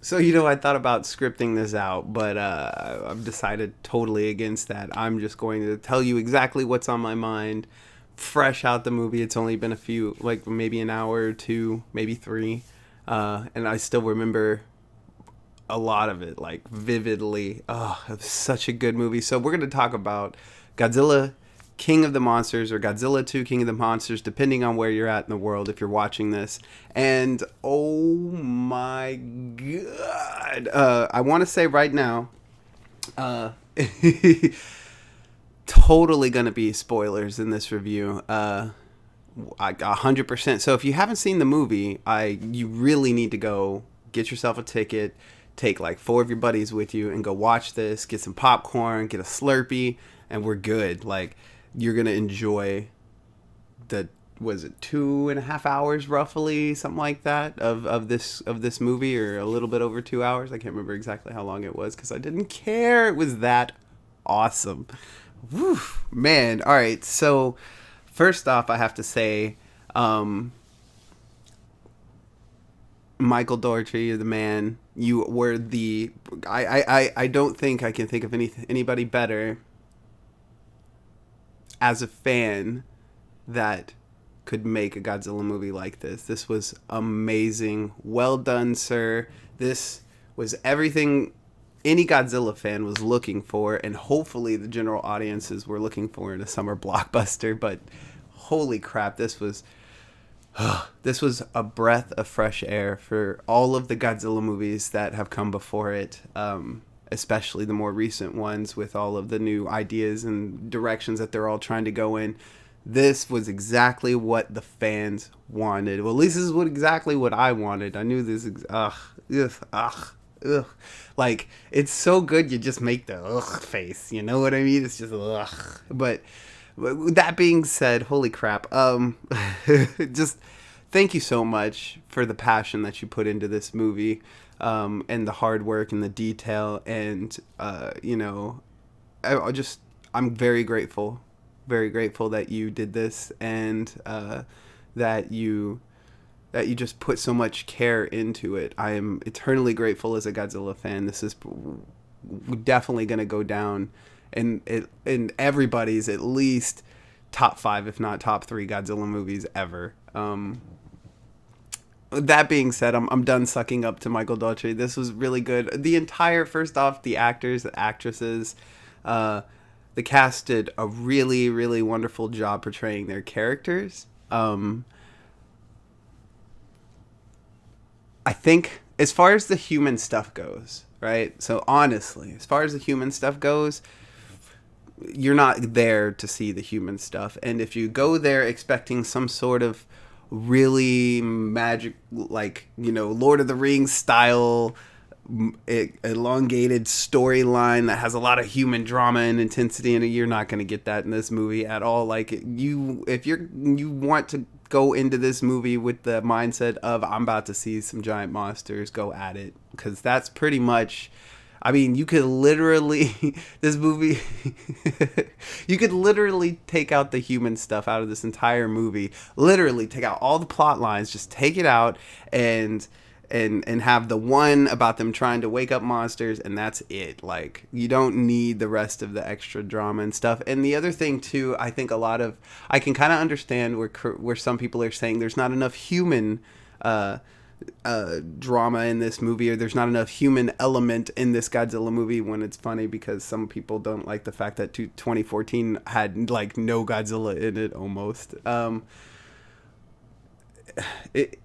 So, I thought about scripting this out, but I've decided totally against that. I'm just going to tell you exactly what's on my mind, fresh out the movie. It's only been a few, like maybe an hour or two, maybe three. And I still remember a lot of it, like vividly. Oh, it was such a good movie. So, we're going to talk about Godzilla King of the Monsters or Godzilla 2 King of the Monsters, depending on where you're at in the world if you're watching this. And oh my god. I want to say right now, uh, totally going to be spoilers in this review. 100%. So if you haven't seen the movie, you really need to go get yourself a ticket, take like four of your buddies with you, and go watch this. Get some popcorn, get a Slurpee, and we're good. Like you're gonna enjoy the was it 2.5 hours roughly, something like that, of this movie, or a little bit over 2 hours. I can't remember exactly how long it was because I didn't care. It was that awesome. Woo, man. All right, so first off, I have to say, um, Michael Dougherty, you're the man. You were the. I don't think I can think of anybody better as a fan that could make a Godzilla movie like this. This was amazing. Well done, sir. This was everything any Godzilla fan was looking for, and hopefully the general audiences were looking for in a summer blockbuster. But holy crap, this was a breath of fresh air for all of the Godzilla movies that have come before it, especially the more recent ones with all of the new ideas and directions that they're all trying to go in. This was exactly what the fans wanted. Well, at least this is exactly what I wanted. I knew this. Ugh, ugh, ugh, ugh. Like, it's so good you just make the ugh face. You know what I mean? It's just ugh. But with that being said, holy crap. Just thank you so much for the passion that you put into this movie, and the hard work and the detail. And, I just, I'm very grateful that you did this, and that you that you just put so much care into it. I am eternally grateful as a Godzilla fan. This is definitely going to go down in everybody's at least top five, if not top three Godzilla movies ever. That being said, I'm done sucking up to Michael Dougherty. This was really good. The entire, first off, the actors, the actresses, uh, the cast did a really, really wonderful job portraying their characters. I think as far as the human stuff goes, right? So honestly, as far as the human stuff goes, you're not there to see the human stuff. And if you go there expecting some sort of really magic, like, Lord of the Rings style, elongated storyline that has a lot of human drama and intensity in it, you're not going to get that in this movie at all. Like, if you want to go into this movie with the mindset of I'm about to see some giant monsters, go at it, because that's pretty much, I mean, you could literally this movie you could literally take out the human stuff out of this entire movie. Literally take out all the plot lines, just take it out, and have the one about them trying to wake up monsters, and that's it. Like, you don't need the rest of the extra drama and stuff. And the other thing too, I think I can kind of understand where some people are saying there's not enough human uh drama in this movie, or there's not enough human element in this Godzilla movie, when it's funny because some people don't like the fact that 2014 had like no Godzilla in it almost. It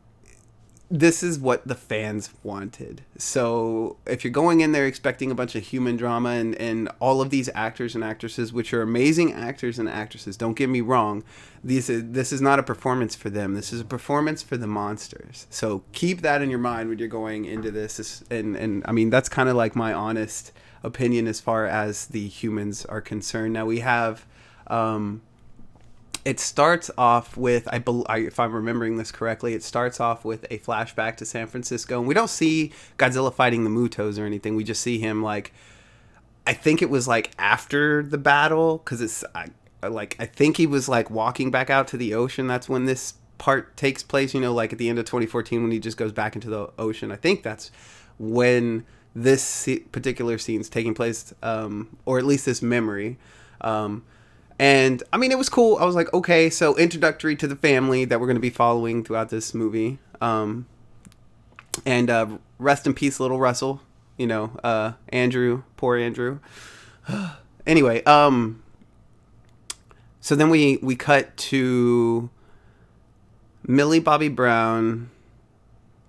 This is what the fans wanted. So if you're going in there expecting a bunch of human drama, and all of these actors and actresses, which are amazing actors and actresses, don't get me wrong, this is not a performance for them. This is a performance for the monsters. So keep that in your mind when you're going into this. And I mean, that's kind of like my honest opinion as far as the humans are concerned. Now we have, it starts off with, if I'm remembering this correctly, it starts off with a flashback to San Francisco, and we don't see Godzilla fighting the Mutos or anything. We just see him, like, I think it was like after the battle, because I think he was like walking back out to the ocean. That's when this part takes place. Like at the end of 2014 when he just goes back into the ocean. I think that's when this particular scene's taking place, or at least this memory. And I mean, it was cool. I was like, okay, so introductory to the family that we're going to be following throughout this movie. And rest in peace, little Russell. Andrew, poor Andrew. Anyway, so then we cut to Millie Bobby Brown,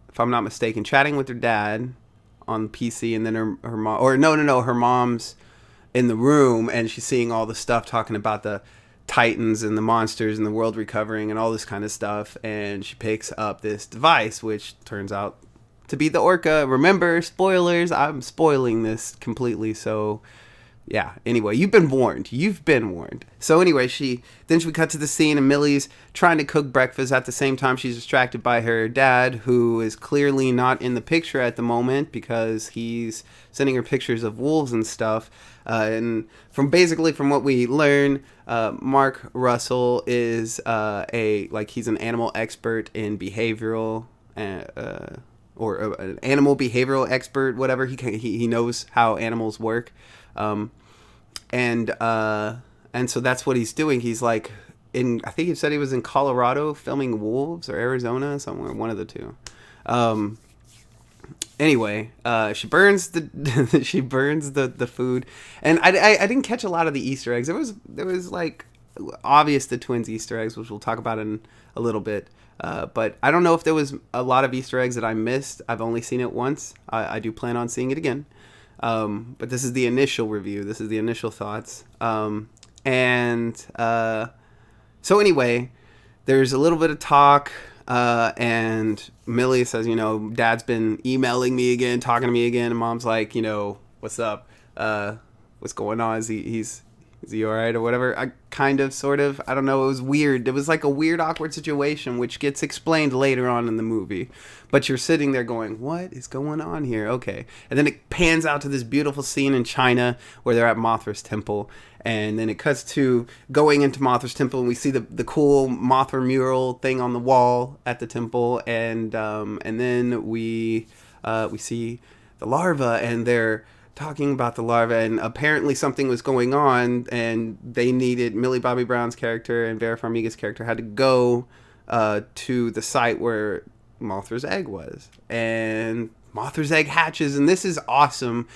if I'm not mistaken, chatting with her dad on PC, and then her mom, or no, her mom's in the room, and she's seeing all the stuff talking about the Titans and the monsters and the world recovering and all this kind of stuff, and she picks up this device, which turns out to be the Orca. Remember, spoilers, I'm spoiling this completely, so yeah, anyway, you've been warned. So anyway, we cut to the scene, and Millie's trying to cook breakfast. At the same time, she's distracted by her dad, who is clearly not in the picture at the moment because he's sending her pictures of wolves and stuff. And from what we learn, Mark Russell is he's an animal expert in behavioral, or an animal behavioral expert, whatever. He knows how animals work. And so that's what he's doing. He's like I think he said he was in Colorado filming wolves, or Arizona, somewhere, one of the two. Anyway, she burns the food, and I didn't catch a lot of the Easter eggs. There was like obvious the twins Easter eggs, which we'll talk about in a little bit. But I don't know if there was a lot of Easter eggs that I missed. I've only seen it once. I do plan on seeing it again. But this is the initial review. This is the initial thoughts. So anyway, there's a little bit of talk, and Millie says, Dad's been emailing me again, talking to me again, and Mom's like, what's up? What's going on? Is he all right or whatever? I sort of, I don't know. It was weird. It was like a weird, awkward situation, which gets explained later on in the movie. But you're sitting there going, what is going on here? Okay. And then it pans out to this beautiful scene in China where they're at Mothra's temple. And then it cuts to going into Mothra's temple, and we see the cool Mothra mural thing on the wall at the temple. And then we see the larva, and they're talking about the larva, and apparently something was going on, and they needed Millie Bobby Brown's character and Vera Farmiga's character had to go to the site where Mothra's egg was, and Mothra's egg hatches, and this is awesome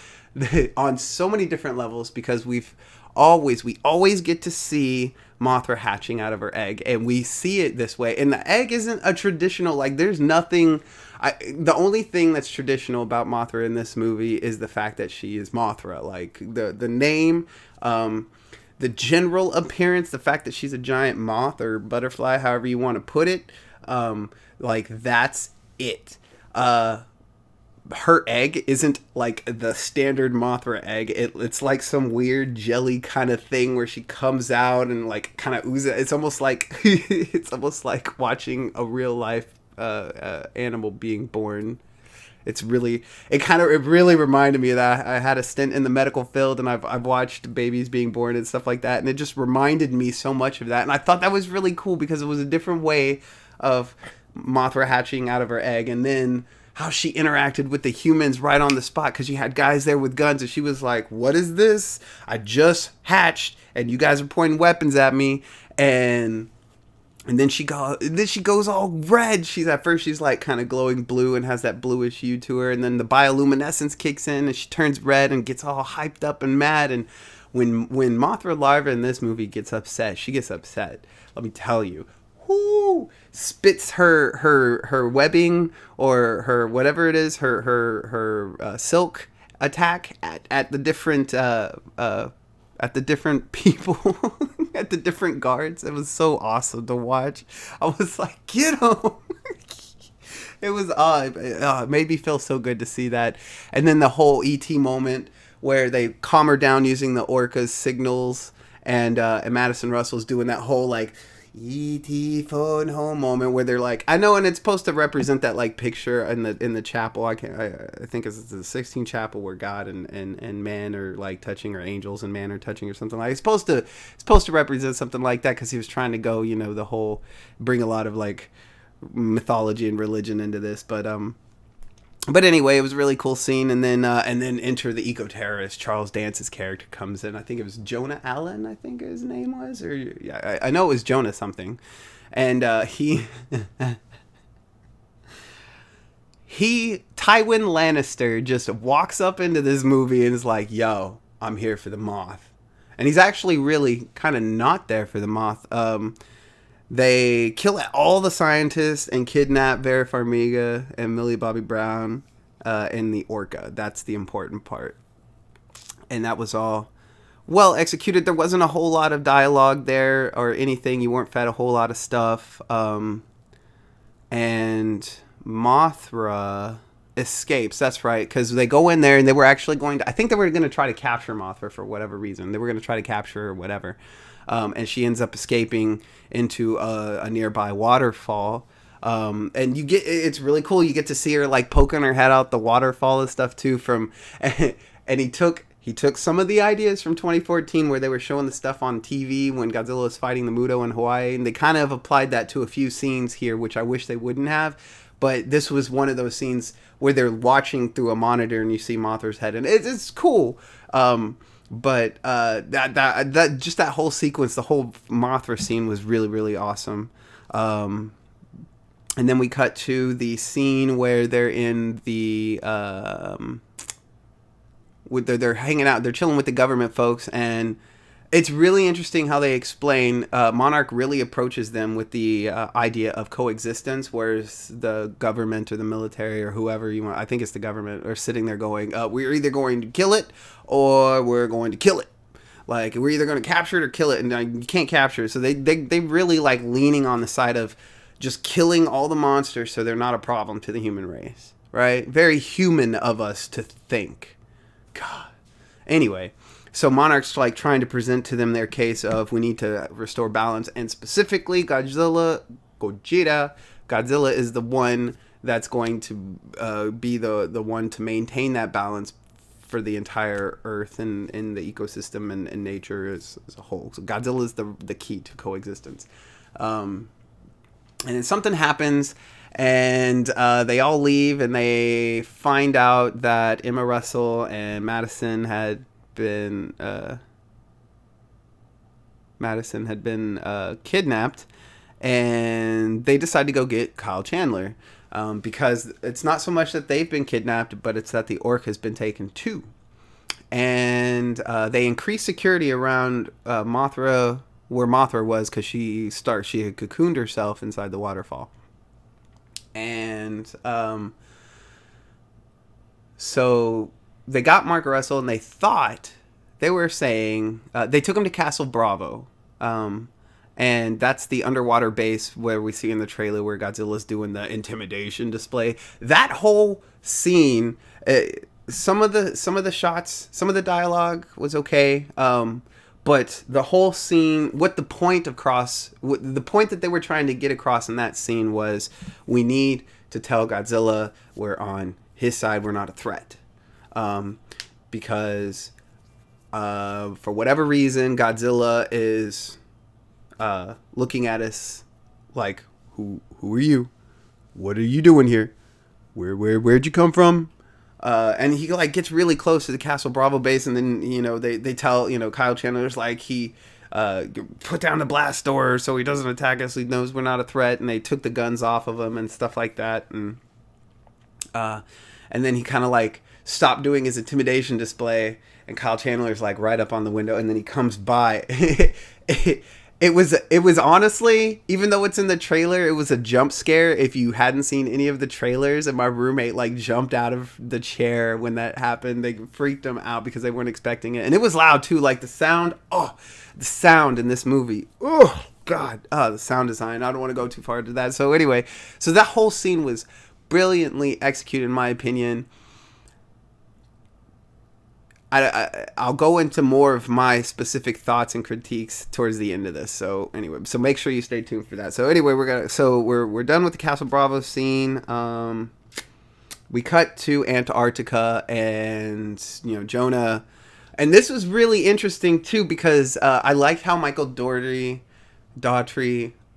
on so many different levels, because we always get to see Mothra hatching out of her egg, and we see it this way, and the egg isn't a traditional, there's nothing. The only thing that's traditional about Mothra in this movie is the fact that she is Mothra. The name, the general appearance, the fact that she's a giant moth or butterfly, however you want to put it, that's it. Her egg isn't like the standard Mothra egg. It's like some weird jelly kind of thing where she comes out and kind of oozes. It's almost like watching a real life animal being born. It really reminded me of that. I had a stint in the medical field, and I've watched babies being born and stuff like that, and it just reminded me so much of that. And I thought that was really cool because it was a different way of Mothra hatching out of her egg, and then how she interacted with the humans right on the spot, because you had guys there with guns, and she was like, what is this? I just hatched and you guys are pointing weapons at me. And then she goes all red. She's kind of glowing blue and has that bluish hue to her. And then the bioluminescence kicks in, and she turns red and gets all hyped up and mad. And when Mothra larva in this movie gets upset, she gets upset. Let me tell you, spits her webbing, or her whatever it is, her silk attack at the different people. At the different guards. It was so awesome to watch. I was like, get him. It was it made me feel so good to see that. And then the whole ET moment where they calm her down using the orca's signals, and Madison Russell's doing that whole ET phone home moment where they're like, I know, and it's supposed to represent that picture in the chapel. I think it's the Sistine Chapel where God and man are touching, or angels and man are touching, or something like. It's supposed to represent something like that, because he was trying to go, the whole, bring a lot of mythology and religion into this. But But anyway, it was a really cool scene, and then enter the eco terrorist. Charles Dance's character comes in. I think it was Jonah Allen. I think his name was, or yeah, I know it was Jonah something, and he Tywin Lannister just walks up into this movie and is like, "Yo, I'm here for the Moth," and he's actually really kind of not there for the Moth. They kill all the scientists and kidnap Vera Farmiga and Millie Bobby Brown and the Orca. That's the important part. And that was all well executed. There wasn't a whole lot of dialogue there or anything. You weren't fed a whole lot of stuff. And Mothra escapes. That's right, because they go in there and they were actually going to. I think they were going to try to capture Mothra for whatever reason. They were going to try to capture her or whatever. And she ends up escaping into a nearby waterfall. And you get, it's really cool. You get to see her like poking her head out the waterfall and stuff too. And he took some of the ideas from 2014 where they were showing the stuff on TV when Godzilla was fighting the Muto in Hawaii, and they kind of applied that to a few scenes here, which I wish they wouldn't have. But this was one of those scenes where they're watching through a monitor and you see Mothra's head, and it's cool. But that just that whole sequence, the whole Mothra scene was really, really awesome. And then we cut to the scene where they're in the they're hanging out, they're chilling with the government folks, and it's really interesting how they explain Monarch really approaches them with the idea of coexistence, whereas the government or the military or whoever you want, I think it's the government, are sitting there going, we're either going to kill it or we're going to kill it. Like, we're either going to capture it or kill it, and you can't capture it. So they really like leaning on the side of just killing all the monsters so they're not a problem to the human race, right? Very human of us to think. God. Anyway, so Monarch's like trying to present to them their case of we need to restore balance, and specifically Godzilla is the one that's going to be the one to maintain that balance for the entire Earth and in the ecosystem and nature as a whole. So Godzilla is the key to coexistence. And then something happens, and they all leave, and they find out that Emma Russell and Madison had been kidnapped, and they decide to go get Kyle Chandler, because it's not so much that they've been kidnapped, but it's that the Orc has been taken too. And they increase security around Mothra, where Mothra was, because she had cocooned herself inside the waterfall. And so they got Mark Russell, and they were saying they took him to Castle Bravo, and that's the underwater base where we see in the trailer where Godzilla's doing the intimidation display. That whole scene, some of the shots, some of the dialogue was okay, but the whole scene, the point that they were trying to get across in that scene was, we need to tell Godzilla we're on his side, we're not a threat. Because for whatever reason, Godzilla is looking at us like, who are you? What are you doing here? Where'd you come from? And he like gets really close to the Castle Bravo base, and then they tell Kyle Chandler's like, he put down the blast door so he doesn't attack us. He knows we're not a threat, and they took the guns off of him and stuff like that, and then he kind of like stopped doing his intimidation display, and Kyle Chandler's like right up on the window, and then he comes by. It was honestly, even though it's in the trailer, it was a jump scare if you hadn't seen any of the trailers, and my roommate like jumped out of the chair when that happened. They freaked him out because they weren't expecting it, and it was loud too. Like the sound in this movie, oh god, the sound design. I don't want to go too far into that. So anyway, so that whole scene was brilliantly executed in my opinion. I'll go into more of my specific thoughts and critiques towards the end of this. So anyway, so make sure you stay tuned for that. So anyway, we're done with the Castle Bravo scene. We cut to Antarctica, and Jonah, and this was really interesting too because I liked how Michael Daughtry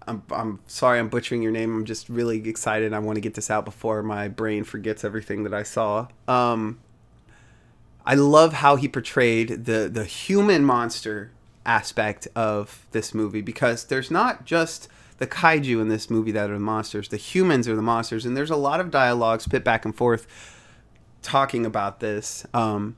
I'm sorry I'm butchering your name. I'm just really excited. I want to get this out before my brain forgets everything that I saw. I love how he portrayed the human monster aspect of this movie, because there's not just the kaiju in this movie that are the monsters. The humans are the monsters, and there's a lot of dialogue spit back and forth talking about this. And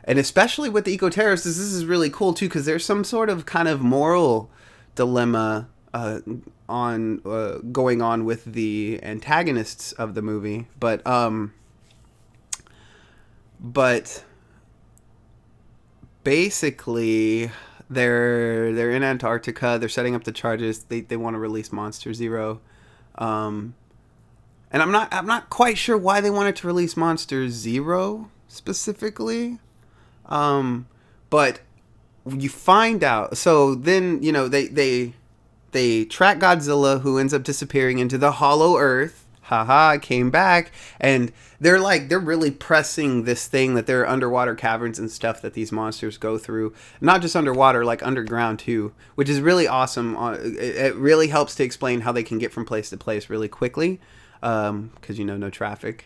especially with the eco-terrorists, this is really cool too, because there's some sort of kind of moral dilemma going on with the antagonists of the movie, but basically they're in Antarctica. They're setting up the charges. They want to release Monster Zero, and I'm not quite sure why they wanted to release Monster Zero specifically, but you find out. So then they track Godzilla, who ends up disappearing into the Hollow Earth. Haha, came back, and they're really pressing this thing that there are underwater caverns and stuff that these monsters go through. Not just underwater, like underground too, which is really awesome. It really helps to explain how they can get from place to place really quickly, because no traffic.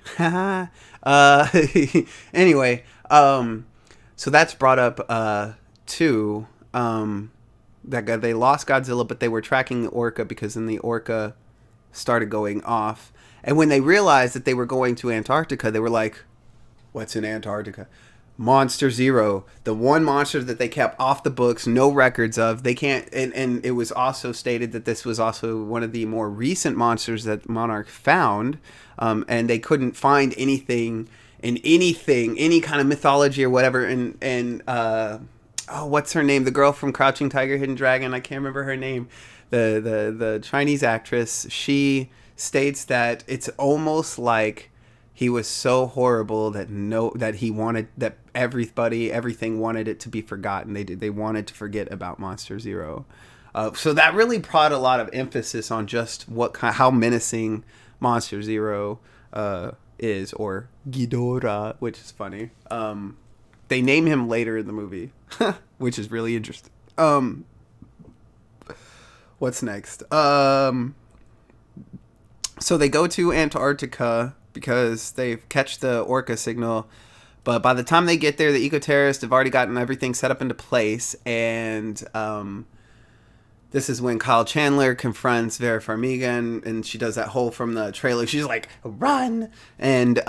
Anyway, so that's brought up too. That they lost Godzilla, but they were tracking the orca, because then the orca started going off. And when they realized that they were going to Antarctica, they were like, what's in Antarctica? Monster Zero, the one monster that they kept off the books, no records of. They can't, and it was also stated that this was also one of the more recent monsters that Monarch found, and they couldn't find anything in any kind of mythology or whatever. And what's her name? The girl from Crouching Tiger, Hidden Dragon. I can't remember her name. The Chinese actress. She states that it's almost like he was so horrible that he wanted that everything wanted it to be forgotten. They wanted to forget about Monster Zero. So that really brought a lot of emphasis on just how menacing Monster Zero is, or Ghidorah, which is funny. They name him later in the movie, which is really interesting. What's next? So they go to Antarctica because they catch the orca signal. But by the time they get there, the eco-terrorists have already gotten everything set up into place. And this is when Kyle Chandler confronts Vera Farmiga, and she does that whole from the trailer. She's like, run! And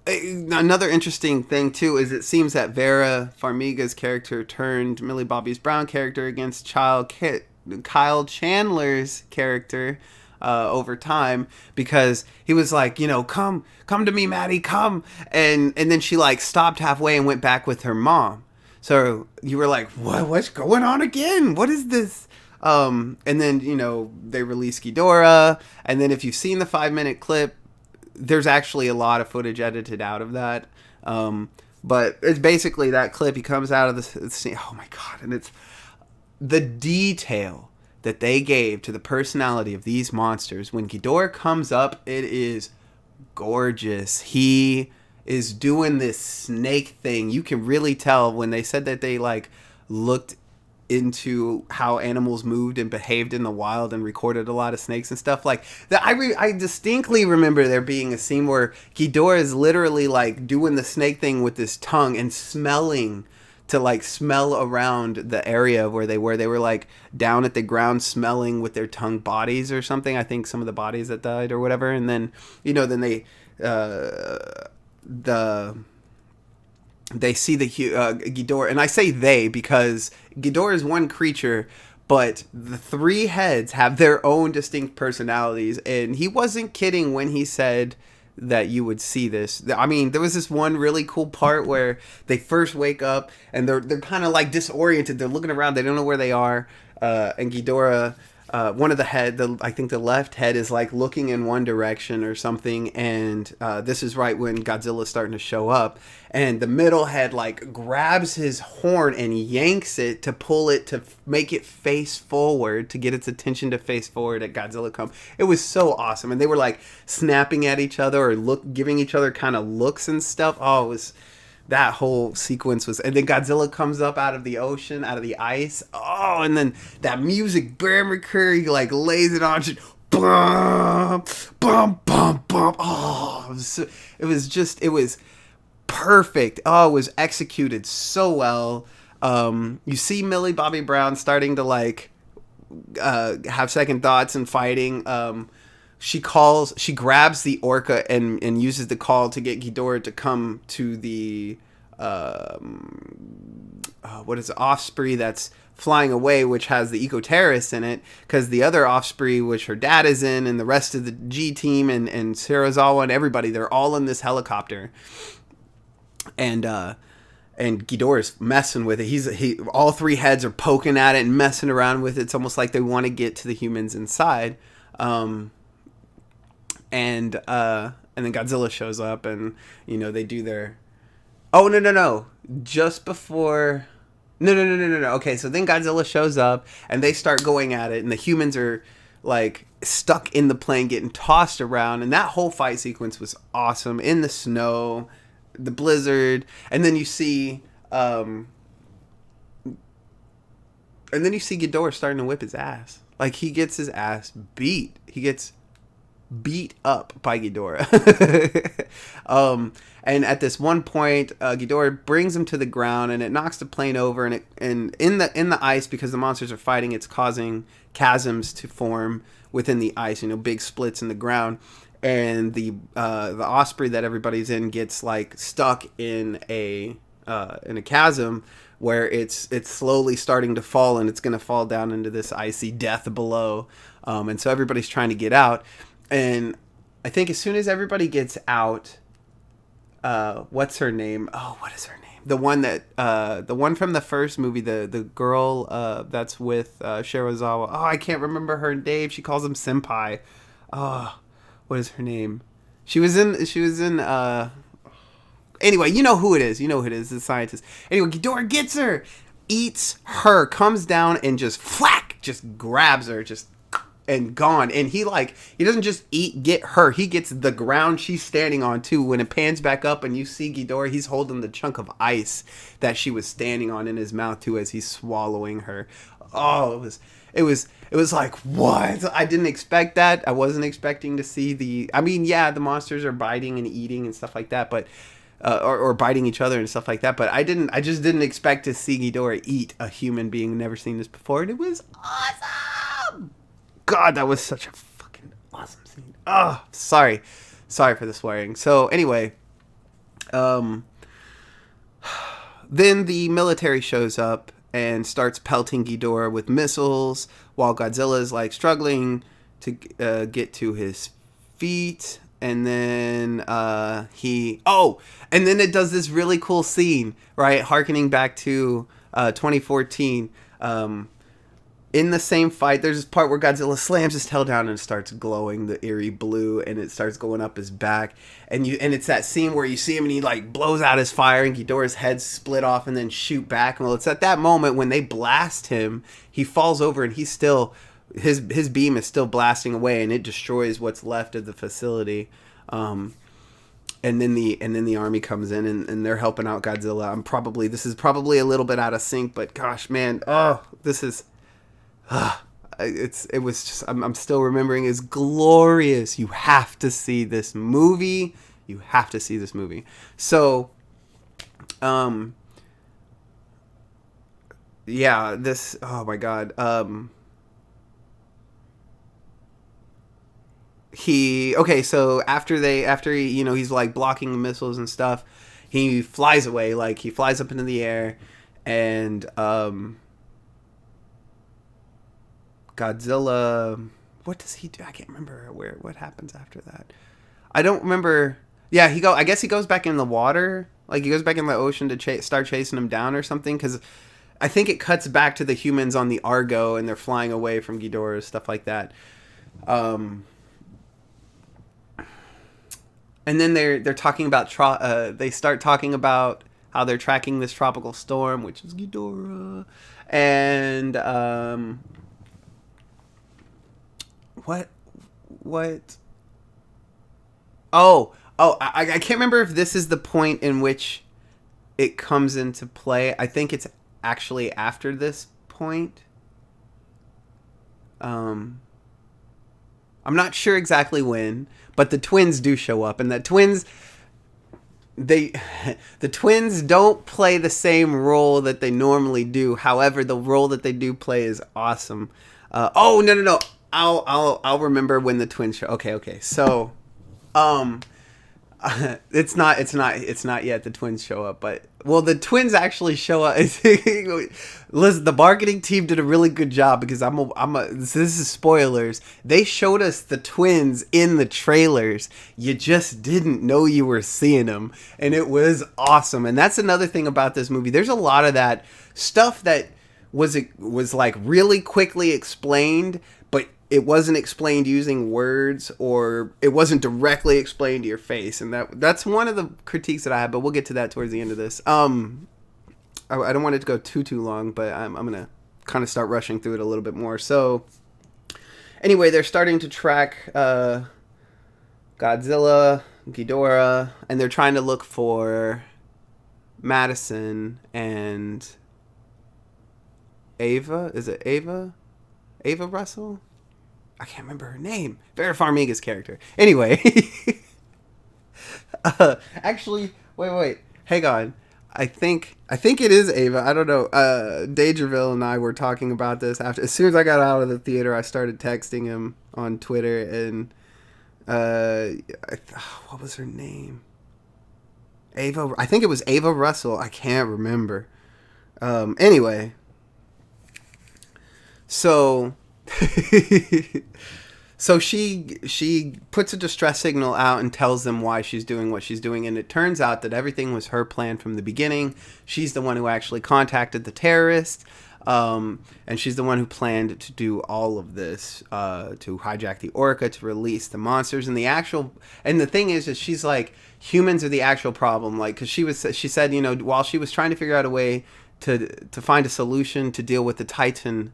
another interesting thing too is it seems that Vera Farmiga's character turned Millie Bobby Brown character against Kyle Chandler's character over time, because he was like, come to me, Maddie, come, and then she like stopped halfway and went back with her mom. So you were like, what's going on again? What is this? And then they release Ghidorah, and then if you've seen the 5-minute clip, there's actually a lot of footage edited out of that. But it's basically that clip. He comes out of the scene. Oh my God. And it's the detail that they gave to the personality of these monsters. When Ghidorah comes up, it is gorgeous. He is doing this snake thing. You can really tell when they said that they looked into how animals moved and behaved in the wild and recorded a lot of snakes and stuff like that. I distinctly remember there being a scene where Ghidorah is literally doing the snake thing with his tongue and smelling to smell around the area where they were. They were down at the ground smelling with their tongue bodies or something. I think some of the bodies that died or whatever. And then, then they see the Ghidorah, and I say they because Ghidorah is one creature, but the 3 heads have their own distinct personalities, and he wasn't kidding when he said that you would see this. I mean, there was this one really cool part where they first wake up and they're kind of disoriented. They're looking around, they don't know where they are, and Ghidorah, one of the head, I think the left head is looking in one direction or something, and this is right when Godzilla's starting to show up, and the middle head grabs his horn and yanks it to pull it to make it face forward, to get its attention to face forward at Godzilla come. It was so awesome, and they were snapping at each other or giving each other kind of looks and stuff. Oh, it was, that whole sequence was, and then Godzilla comes up out of the ocean, out of the ice. Oh, and then that music, Bear McCreary like lays it on, just bum, bum, bum, bum. Oh, it was perfect. Oh, it was executed so well. You see Millie Bobby Brown starting to like have second thoughts and fighting. She grabs the orca and uses the call to get Ghidorah to come to the what is it, Osprey that's flying away, which has the eco terrorists in it, because the other Osprey, which her dad is in, and the rest of the G team and Serizawa and everybody, they're all in this helicopter, and Ghidorah's messing with it. All three heads are poking at it and messing around with it. It's almost like they want to get to the humans inside. And then Godzilla shows up, and they do their. Oh no! Just before. No. Okay, so then Godzilla shows up, and they start going at it, and the humans are like stuck in the plane, getting tossed around, and that whole fight sequence was awesome in the snow, the blizzard, and then you see. And then you see Ghidorah starting to whip his ass. Like, he gets his ass beat. He gets beat up by Ghidorah. And at this one point, Ghidorah brings him to the ground, and it knocks the plane over. And in the ice, because the monsters are fighting, it's causing chasms to form within the ice. Big splits in the ground. And the Osprey that everybody's in gets like stuck in a chasm where it's slowly starting to fall, and it's going to fall down into this icy death below. And so everybody's trying to get out. And I think as soon as everybody gets out, what's her name? Oh, what is her name? The one from the first movie, the girl that's with Serizawa. Oh, I can't remember her name. She calls him Senpai. Oh, what is her name? She was in anyway, you know who it is. The scientist. Anyway, Ghidorah gets her, eats her, comes down, and just grabs her, and gone. And he doesn't just get her, he gets the ground she's standing on too. When it pans back up and you see Ghidorah, he's holding the chunk of ice that she was standing on in his mouth too, as he's swallowing her. Oh, it was like, what? I didn't expect that. I wasn't expecting to see the monsters are biting and eating and stuff like that, but or biting each other and stuff like that, but I just didn't expect to see Ghidorah eat a human being. Never seen this before, and it was awesome. God, that was such a fucking awesome scene. Oh, sorry for the swearing. So anyway, then the military shows up and starts pelting Ghidorah with missiles while Godzilla is like struggling to get to his feet. And then and then it does this really cool scene, right? Harkening back to 2014. In the same fight, there's this part where Godzilla slams his tail down and it starts glowing the eerie blue, and it starts going up his back. And it's that scene where you see him and he like blows out his fire, and Ghidorah's head split off and then shoot back. Well, it's at that moment when they blast him, he falls over, and he's still his beam is still blasting away, and it destroys what's left of the facility. And then the army comes in, and they're helping out Godzilla. This is probably a little bit out of sync, but gosh, man, this is. It was just, I'm still remembering, is glorious. You have to see this movie. So, yeah, this, oh my God. So after he, he's like blocking the missiles and stuff, he flies away, like he flies up into the air, and, Godzilla, what does he do? I can't remember what happens after that. I don't remember. Yeah, I guess he goes back in the water. Like, he goes back in the ocean to start chasing him down or something. Because I think it cuts back to the humans on the Argo, and they're flying away from Ghidorah, stuff like that. And then they're talking about they start talking about how they're tracking this tropical storm, which is Ghidorah, and What? Oh, I can't remember if this is the point in which it comes into play. I think it's actually after this point. I'm not sure exactly when, but the twins do show up, and the twins they the twins don't play the same role that they normally do. However, the role that they do play is awesome. Oh no! I'll remember when the twins show. Okay. So, um, it's not yet the twins show up, but well, the twins actually show up. Listen, the marketing team did a really good job because this is spoilers. They showed us the twins in the trailers. You just didn't know you were seeing them, and it was awesome. And that's another thing about this movie. There's a lot of that stuff that was like really quickly explained, but it wasn't explained using words, or it wasn't directly explained to your face, and that's one of the critiques that I have. But we'll get to that towards the end of this. I don't want it to go too long, but I'm gonna kind of start rushing through it a little bit more. So anyway, they're starting to track Godzilla, Ghidorah, and they're trying to look for Madison and Ava. Is it Ava? Ava Russell? I can't remember her name. Vera Farmiga's character. Anyway. Actually, wait. Hang on. I think it is Ava. I don't know. Dangerville and I were talking about this after. As soon as I got out of the theater, I started texting him on Twitter, and what was her name? Ava. I think it was Ava Russell. I can't remember. Anyway. So so she puts a distress signal out and tells them why she's doing what she's doing, and it turns out that everything was her plan from the beginning. She's the one who actually contacted the terrorists, and she's the one who planned to do all of this, to hijack the Orca, to release the monsters, and the thing is she's like, humans are the actual problem, like, because she said, you know, while she was trying to figure out a way to find a solution to deal with the Titan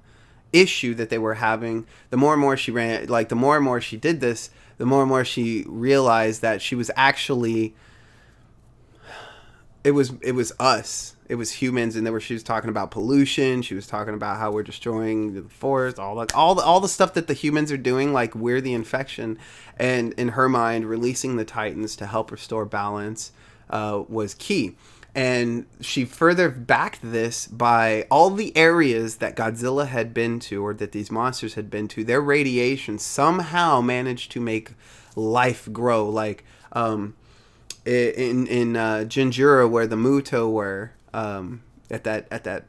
issue that they were having, the more and more she did this, the more and more she realized that she was actually, it was us, it was humans, and she was talking about pollution, she was talking about how we're destroying the forest, all the stuff that the humans are doing, like we're the infection. And in her mind, releasing the Titans to help restore balance was key. And she further backed this by all the areas that Godzilla had been to, or that these monsters had been to. Their radiation somehow managed to make life grow. Like in Jinjura, where the Muto were, at that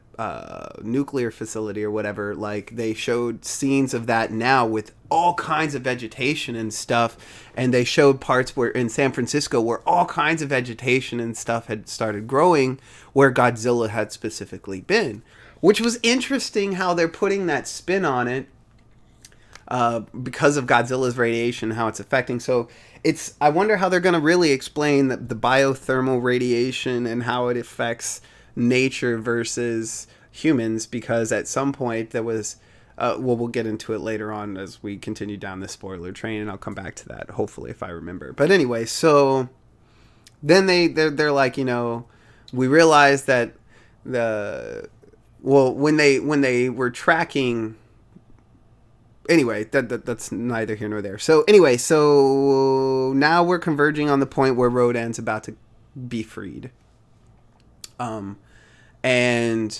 nuclear facility or whatever, like they showed scenes of that now with all kinds of vegetation and stuff, and they showed parts where in San Francisco where all kinds of vegetation and stuff had started growing where Godzilla had specifically been, which was interesting how they're putting that spin on it, because of Godzilla's radiation, how it's affecting. So I wonder how they're going to really explain the biothermal radiation and how it affects nature versus humans, because at some point there was we'll get into it later on as we continue down the spoiler train, and I'll come back to that hopefully if I remember. But anyway, so then they're like, you know, we realized that when they were tracking, anyway, that's neither here nor there. So anyway, so now we're converging on the point where Rodan's about to be freed. And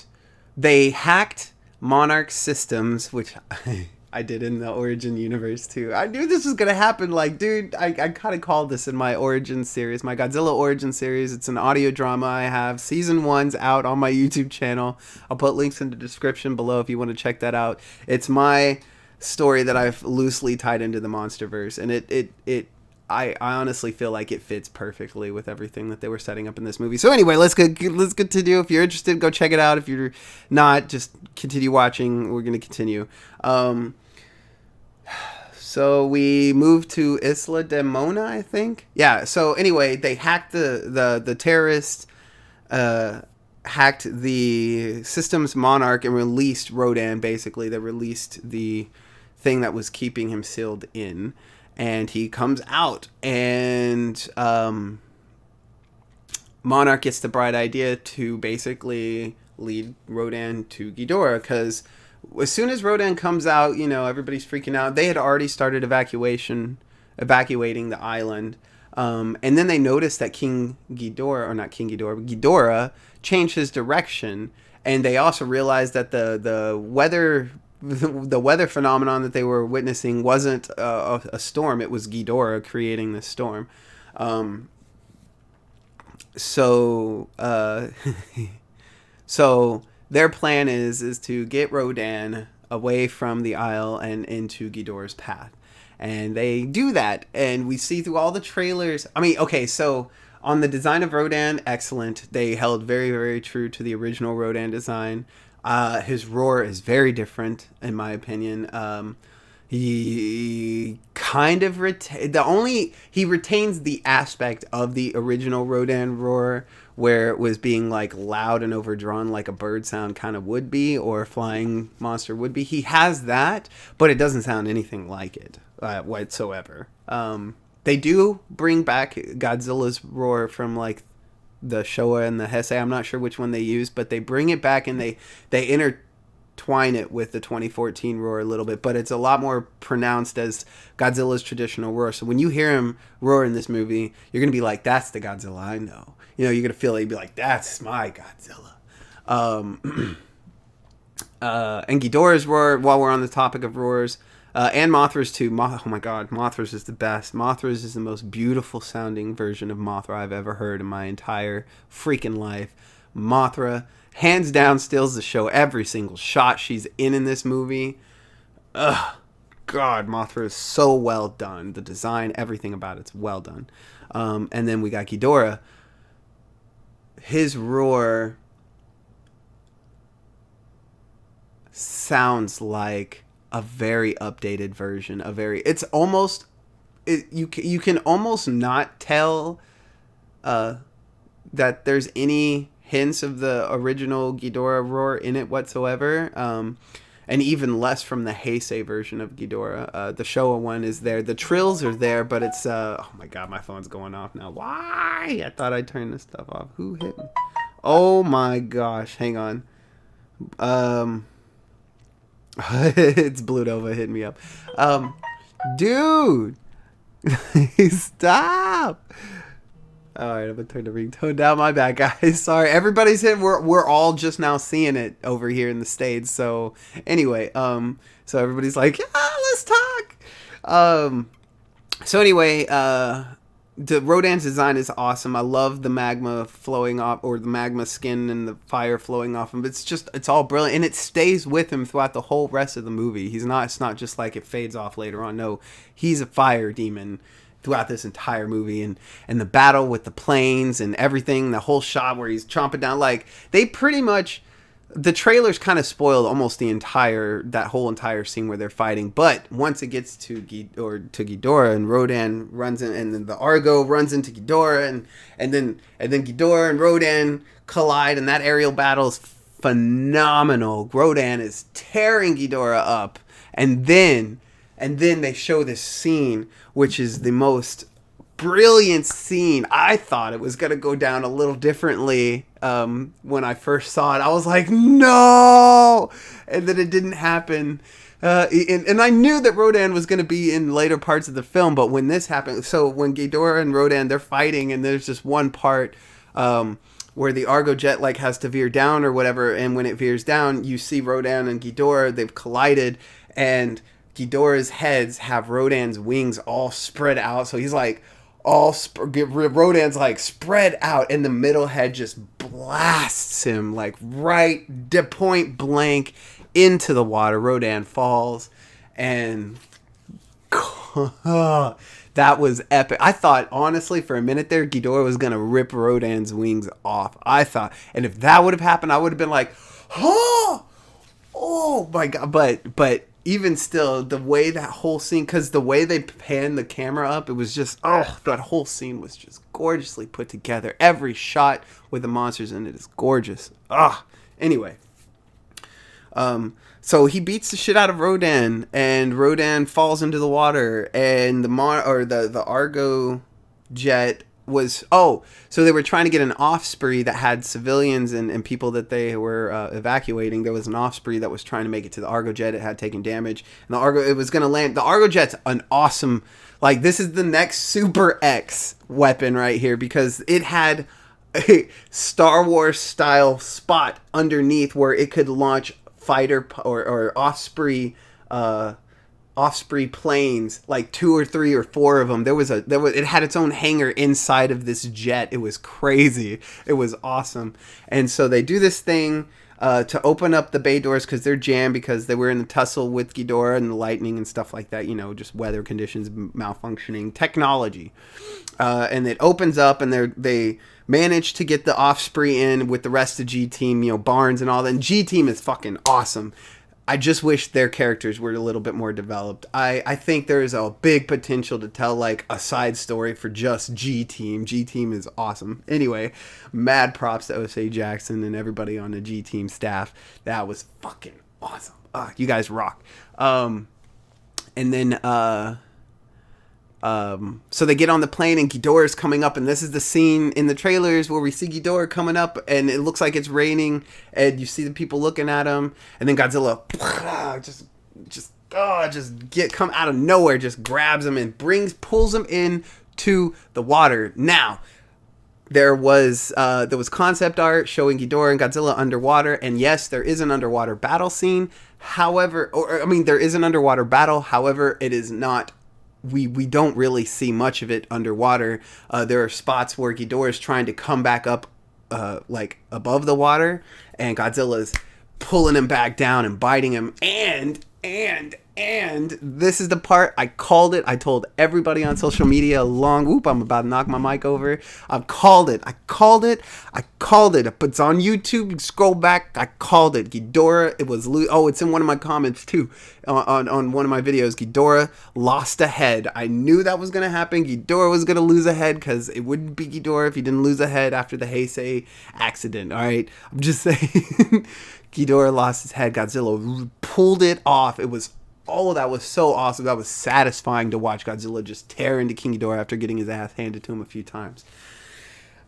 they hacked Monarch systems, which I did in the Origin universe too. I knew this was gonna happen. Like, dude, I kind of called this in my Origin series, my Godzilla Origin series. It's an audio drama I have. Season 1's out on my YouTube channel. I'll put links in the description below if you want to check that out. It's my story that I've loosely tied into the MonsterVerse, and I honestly feel like it fits perfectly with everything that they were setting up in this movie. So anyway, let's continue. If you're interested, go check it out. If you're not, just continue watching. We're going to continue. So we moved to Isla de Mona, I think. Yeah, so anyway, they hacked the terrorists, hacked the system's Monarch, and released Rodan, basically. They released the thing that was keeping him sealed in. And he comes out, and Monarch gets the bright idea to basically lead Rodan to Ghidorah, because as soon as Rodan comes out, everybody's freaking out. They had already started evacuating the island. And then they noticed that King Ghidorah, or not King Ghidorah, but Ghidorah changed his direction. And they also realized that the weather phenomenon that they were witnessing wasn't a storm. It was Ghidorah creating this storm. So their plan is to get Rodan away from the Isle and into Ghidorah's path. And they do that, and we see through all the trailers. I mean, okay, so on the design of Rodan, excellent. They held very, very true to the original Rodan design. His roar is very different, in my opinion. He kind of he retains the aspect of the original Rodan roar, where it was being like loud and overdrawn like a bird sound kind of would be, or a flying monster would be. He has that, but it doesn't sound anything like it whatsoever. They do bring back Godzilla's roar from like the Showa and the Heisei. I'm not sure which one they use, but they bring it back, and they intertwine it with the 2014 roar a little bit, but it's a lot more pronounced as Godzilla's traditional roar. So when you hear him roar in this movie, you're gonna be like, that's the Godzilla I know. You're gonna feel it. You'd be like, that's my Godzilla. And Ghidorah's roar, while we're on the topic of roars, and Mothra's too. Oh my god, Mothra's is the best. Mothra's is the most beautiful sounding version of Mothra I've ever heard in my entire freaking life. Mothra, hands down, steals the show. Every single shot she's in this movie. Ugh. God, Mothra is so well done. The design, everything about it's well done. And then we got Ghidorah. His roar sounds like a very updated version. You can almost not tell that there's any hints of the original Ghidorah roar in it whatsoever, and even less from the Heisei version of Ghidorah. The Showa one is there. The trills are there, but it's oh my god, my phone's going off now. Why? I thought I'd turn this stuff off. Who hit me? Oh my gosh, hang on. It's Bludova hitting me up. Dude, stop. All right, I'm gonna turn the ringtone down. My bad, guys. Sorry, everybody's hit. We're all just now seeing it over here in the States. So anyway, so everybody's like, let's talk. So anyway, the Rodan's design is awesome. I love the magma flowing off, or the magma skin and the fire flowing off him. It's all brilliant, and it stays with him throughout the whole rest of the movie. It's not just like it fades off later on. No, he's a fire demon throughout this entire movie, and the battle with the planes and everything, the whole shot where he's chomping down, like they pretty much, the trailers kind of spoiled almost that whole entire scene where they're fighting. But once it gets to Ghidorah, and Rodan runs in, and then the Argo runs into Ghidorah, and then Ghidorah and Rodan collide, and that aerial battle is phenomenal. Rodan is tearing Ghidorah up, and then they show this scene, which is the most brilliant scene. I thought it was going to go down a little differently when I first saw it. I was like, no! And then it didn't happen. And I knew that Rodan was going to be in later parts of the film, but when this happened, so when Ghidorah and Rodan, they're fighting, and there's just one part where the Argo jet like has to veer down or whatever, and when it veers down, you see Rodan and Ghidorah, they've collided, and Ghidorah's heads have Rodan's wings all spread out, so he's like Rodan's like spread out, and the middle head just blasts him like right point blank into the water. Rodan falls, and that was epic. I thought, honestly, for a minute there, Ghidorah was gonna rip Rodan's wings off. I thought, and if that would have happened, I would have been like, oh my god. But even still, the way that whole scene, because the way they panned the camera up, it was just, that whole scene was just gorgeously put together. Every shot with the monsters in it is gorgeous. Anyway. So he beats the shit out of Rodan, and Rodan falls into the water, and the Argo jet was so they were trying to get an Osprey that had civilians and people that they were evacuating. There was an Osprey that was trying to make it to the Argo jet. It had taken damage, and it was going to land. The Argo jet's an awesome, like, this is the next Super X weapon right here, because it had a Star Wars style spot underneath where it could launch fighter or Osprey planes, like 2 or 3 or 4 of them. It had its own hangar inside of this jet. It was crazy. It was awesome. And so they do this thing to open up the bay doors because they're jammed, because they were in the tussle with Ghidorah and the lightning and stuff like that, just weather conditions, malfunctioning technology. And it opens up, and they manage to get the Osprey in with the rest of G Team, Barnes and all that. And G Team is fucking awesome. I just wish their characters were a little bit more developed. I think there is a big potential to tell, like, a side story for just G Team. G Team is awesome. Anyway, mad props to Osei Jackson and everybody on the G Team staff. That was fucking awesome. You guys rock. And then so they get on the plane, and Ghidorah's coming up, and this is the scene in the trailers where we see Ghidorah coming up, and it looks like it's raining, and you see the people looking at him, and then Godzilla come out of nowhere, just grabs him and pulls him in to the water. Now, there was concept art showing Ghidorah and Godzilla underwater, and yes, there is an underwater battle scene. However, there is an underwater battle. However, it is not. We don't really see much of it underwater. There are spots where Ghidorah is trying to come back up, like above the water, and Godzilla's pulling him back down and biting him. And this is the part I called it. I told everybody on social media I'm about to knock my mic over. I've called it. I called it. But it's on YouTube. Scroll back. I called it. Ghidorah. It's in one of my comments too. On one of my videos, Ghidorah lost a head. I knew that was going to happen. Ghidorah was going to lose a head, because it wouldn't be Ghidorah if he didn't lose a head after the Heisei accident. All right. I'm just saying. Ghidorah lost his head. Godzilla pulled it off. That was so awesome. That was satisfying to watch Godzilla just tear into King Ghidorah after getting his ass handed to him a few times.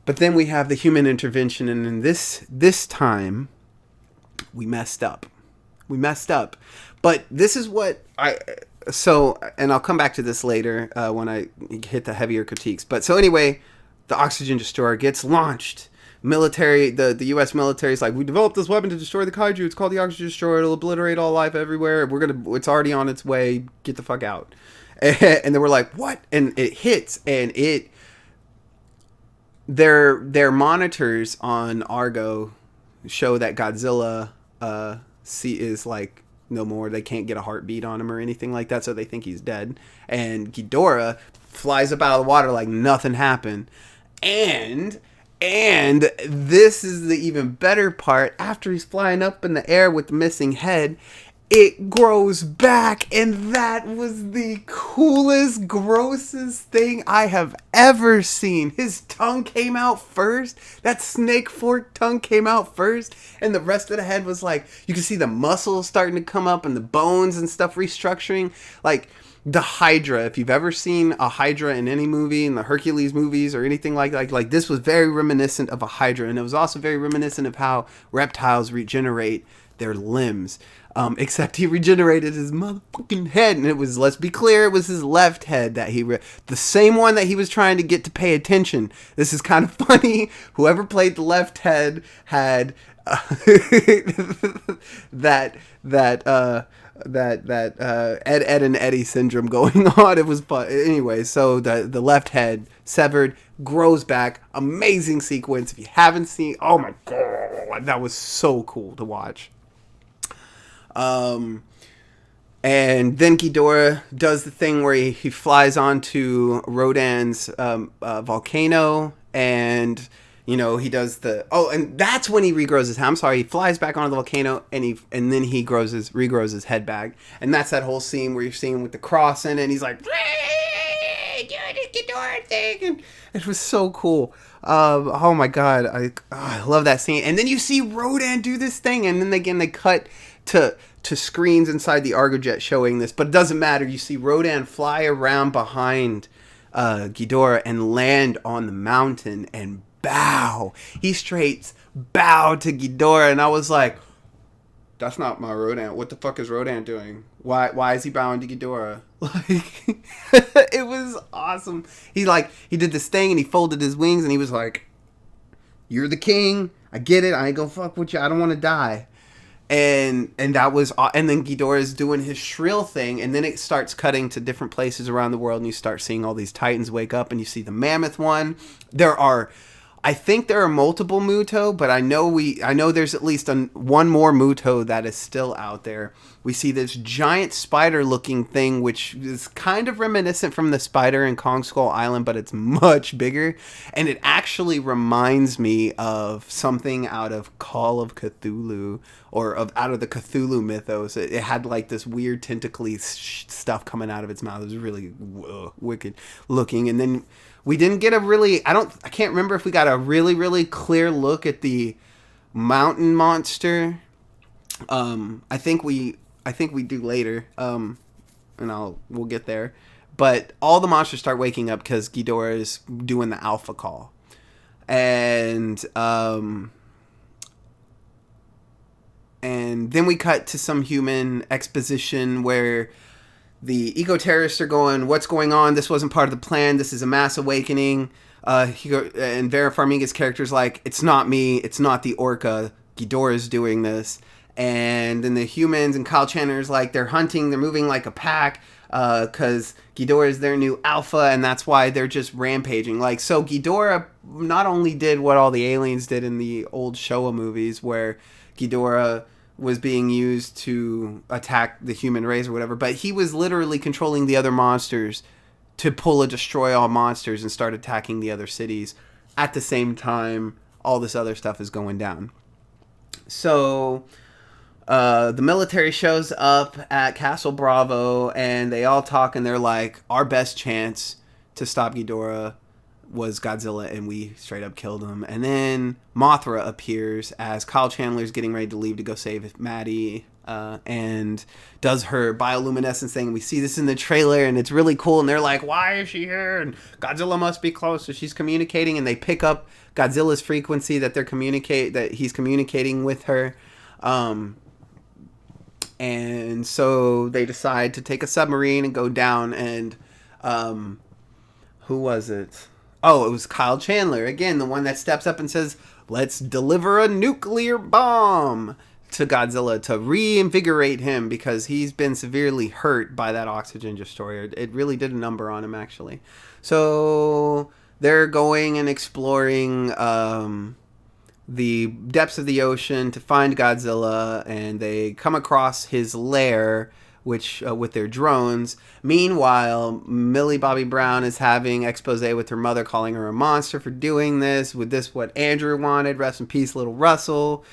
But then we have the human intervention, and in this time, we messed up. But this is what and I'll come back to this later when I hit the heavier critiques. But so anyway, the oxygen destroyer gets launched. The U.S. military is like, we developed this weapon to destroy the kaiju. It's called the oxygen destroyer. It'll obliterate all life everywhere. It's already on its way. Get the fuck out. And they were like, what? And it hits, and their monitors on Argo show that Godzilla is like no more. They can't get a heartbeat on him or anything like that, so they think he's dead. And Ghidorah flies up out of the water like nothing happened. And this is the even better part. After he's flying up in the air with the missing head, it grows back, and that was the coolest, grossest thing I have ever seen. His tongue came out first. That snake fork tongue came out first, and the rest of the head was like, you can see the muscles starting to come up and the bones and stuff restructuring. Like the Hydra, if you've ever seen a Hydra in any movie, in the Hercules movies or anything like that, like this was very reminiscent of a Hydra, and it was also very reminiscent of how reptiles regenerate their limbs. Except he regenerated his motherfucking head, and it was, let's be clear, it was his left head that the same one that he was trying to get to pay attention. This is kind of funny. Whoever played the left head had that Ed and Eddie syndrome going on. It was fun. Anyway, so the left head severed, grows back. Amazing sequence. If you haven't seen, oh my god, that was so cool to watch. And then Ghidorah does the thing where he flies onto Rodan's volcano, and he does and that's when he regrows his head. I'm sorry, he flies back onto the volcano, and then he regrows his head back, and that's that whole scene where you're seeing with the cross in it, and he's like, Ghidorah thing, and it was so cool. Oh my god, I love that scene. And then you see Rodan do this thing, and then again they cut to screens inside the Argo jet showing this, but it doesn't matter. You see Rodan fly around behind Ghidorah and land on the mountain and bow. He straight bowed to Ghidorah, and I was like, that's not my Rodan. What the fuck is Rodan doing? Why is he bowing to Ghidorah? Like, it was awesome. He did this thing and he folded his wings and he was like, you're the king. I get it. I ain't gonna fuck with you. I don't want to die. And that was, and then Ghidorah is doing his shrill thing, and then it starts cutting to different places around the world, and you start seeing all these titans wake up, and you see the mammoth one. I think there are multiple Muto, but I know there's at least one more Muto that is still out there. We see this giant spider-looking thing, which is kind of reminiscent from the spider in Kong Skull Island, but it's much bigger, and it actually reminds me of something out of Call of Cthulhu, or out of the Cthulhu mythos. It had like this weird tentacly stuff coming out of its mouth. It was really wicked looking, and then we didn't get I can't remember if we got a really, really clear look at the mountain monster. I think we do later. And we'll get there. But all the monsters start waking up because Ghidorah is doing the alpha call. And then we cut to some human exposition where the eco-terrorists are going, what's going on? This wasn't part of the plan. This is a mass awakening. And Vera Farmiga's character's like, it's not me. It's not the orca. Ghidorah's doing this. And then the humans and Kyle Chandler's like, they're hunting. They're moving like a pack because Ghidorah is their new alpha. And that's why they're just rampaging. Like, so Ghidorah not only did what all the aliens did in the old Showa movies where Ghidorah was being used to attack the human race or whatever, but he was literally controlling the other monsters to pull a destroy all monsters and start attacking the other cities at the same time all this other stuff is going down. So the military shows up at Castle Bravo and they all talk and they're like, our best chance to stop Ghidorah was Godzilla, and we straight up killed him. And then Mothra appears as Kyle Chandler's getting ready to leave to go save Maddie, and does her bioluminescence thing. We see this in the trailer, and it's really cool. And they're like, why is she here? And Godzilla must be close. So she's communicating, and they pick up Godzilla's frequency that he's communicating with her. And so they decide to take a submarine and go down, and who was it? Oh, it was Kyle Chandler, again, the one that steps up and says, let's deliver a nuclear bomb to Godzilla to reinvigorate him because he's been severely hurt by that oxygen destroyer. It really did a number on him, actually. So they're going and exploring the depths of the ocean to find Godzilla, and they come across his lair, which with their drones. Meanwhile, Millie Bobby Brown is having expose with her mother, calling her a monster for doing this. With this, what Andrew wanted. Rest in peace, little Russell.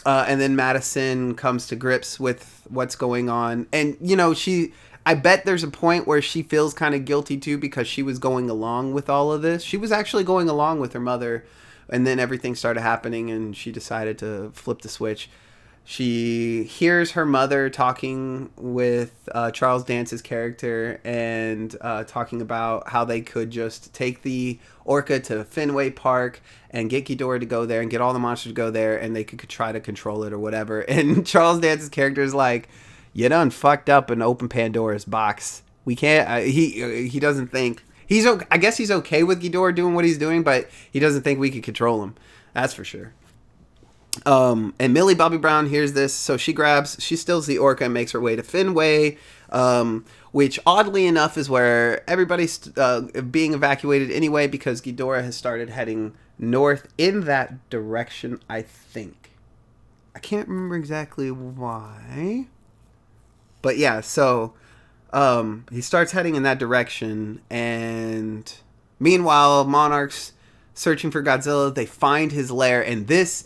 And then Madison comes to grips with what's going on. And, I bet there's a point where she feels kind of guilty, too, because she was going along with all of this. She was actually going along with her mother, and then everything started happening, and she decided to flip the switch. She hears her mother talking with Charles Dance's character and talking about how they could just take the orca to Fenway Park and get Ghidorah to go there and get all the monsters to go there and they could try to control it or whatever. And Charles Dance's character is like, you done fucked up and opened Pandora's box. We can't, he doesn't think, I guess he's okay with Ghidorah doing what he's doing, but he doesn't think we could control him. That's for sure. And Millie Bobby Brown hears this, so she steals the orca and makes her way to Fenway, which oddly enough is where everybody's being evacuated anyway because Ghidorah has started heading north in that direction, I think. I can't remember exactly why. But yeah, so he starts heading in that direction, and meanwhile, Monarch's searching for Godzilla. They find his lair, and this...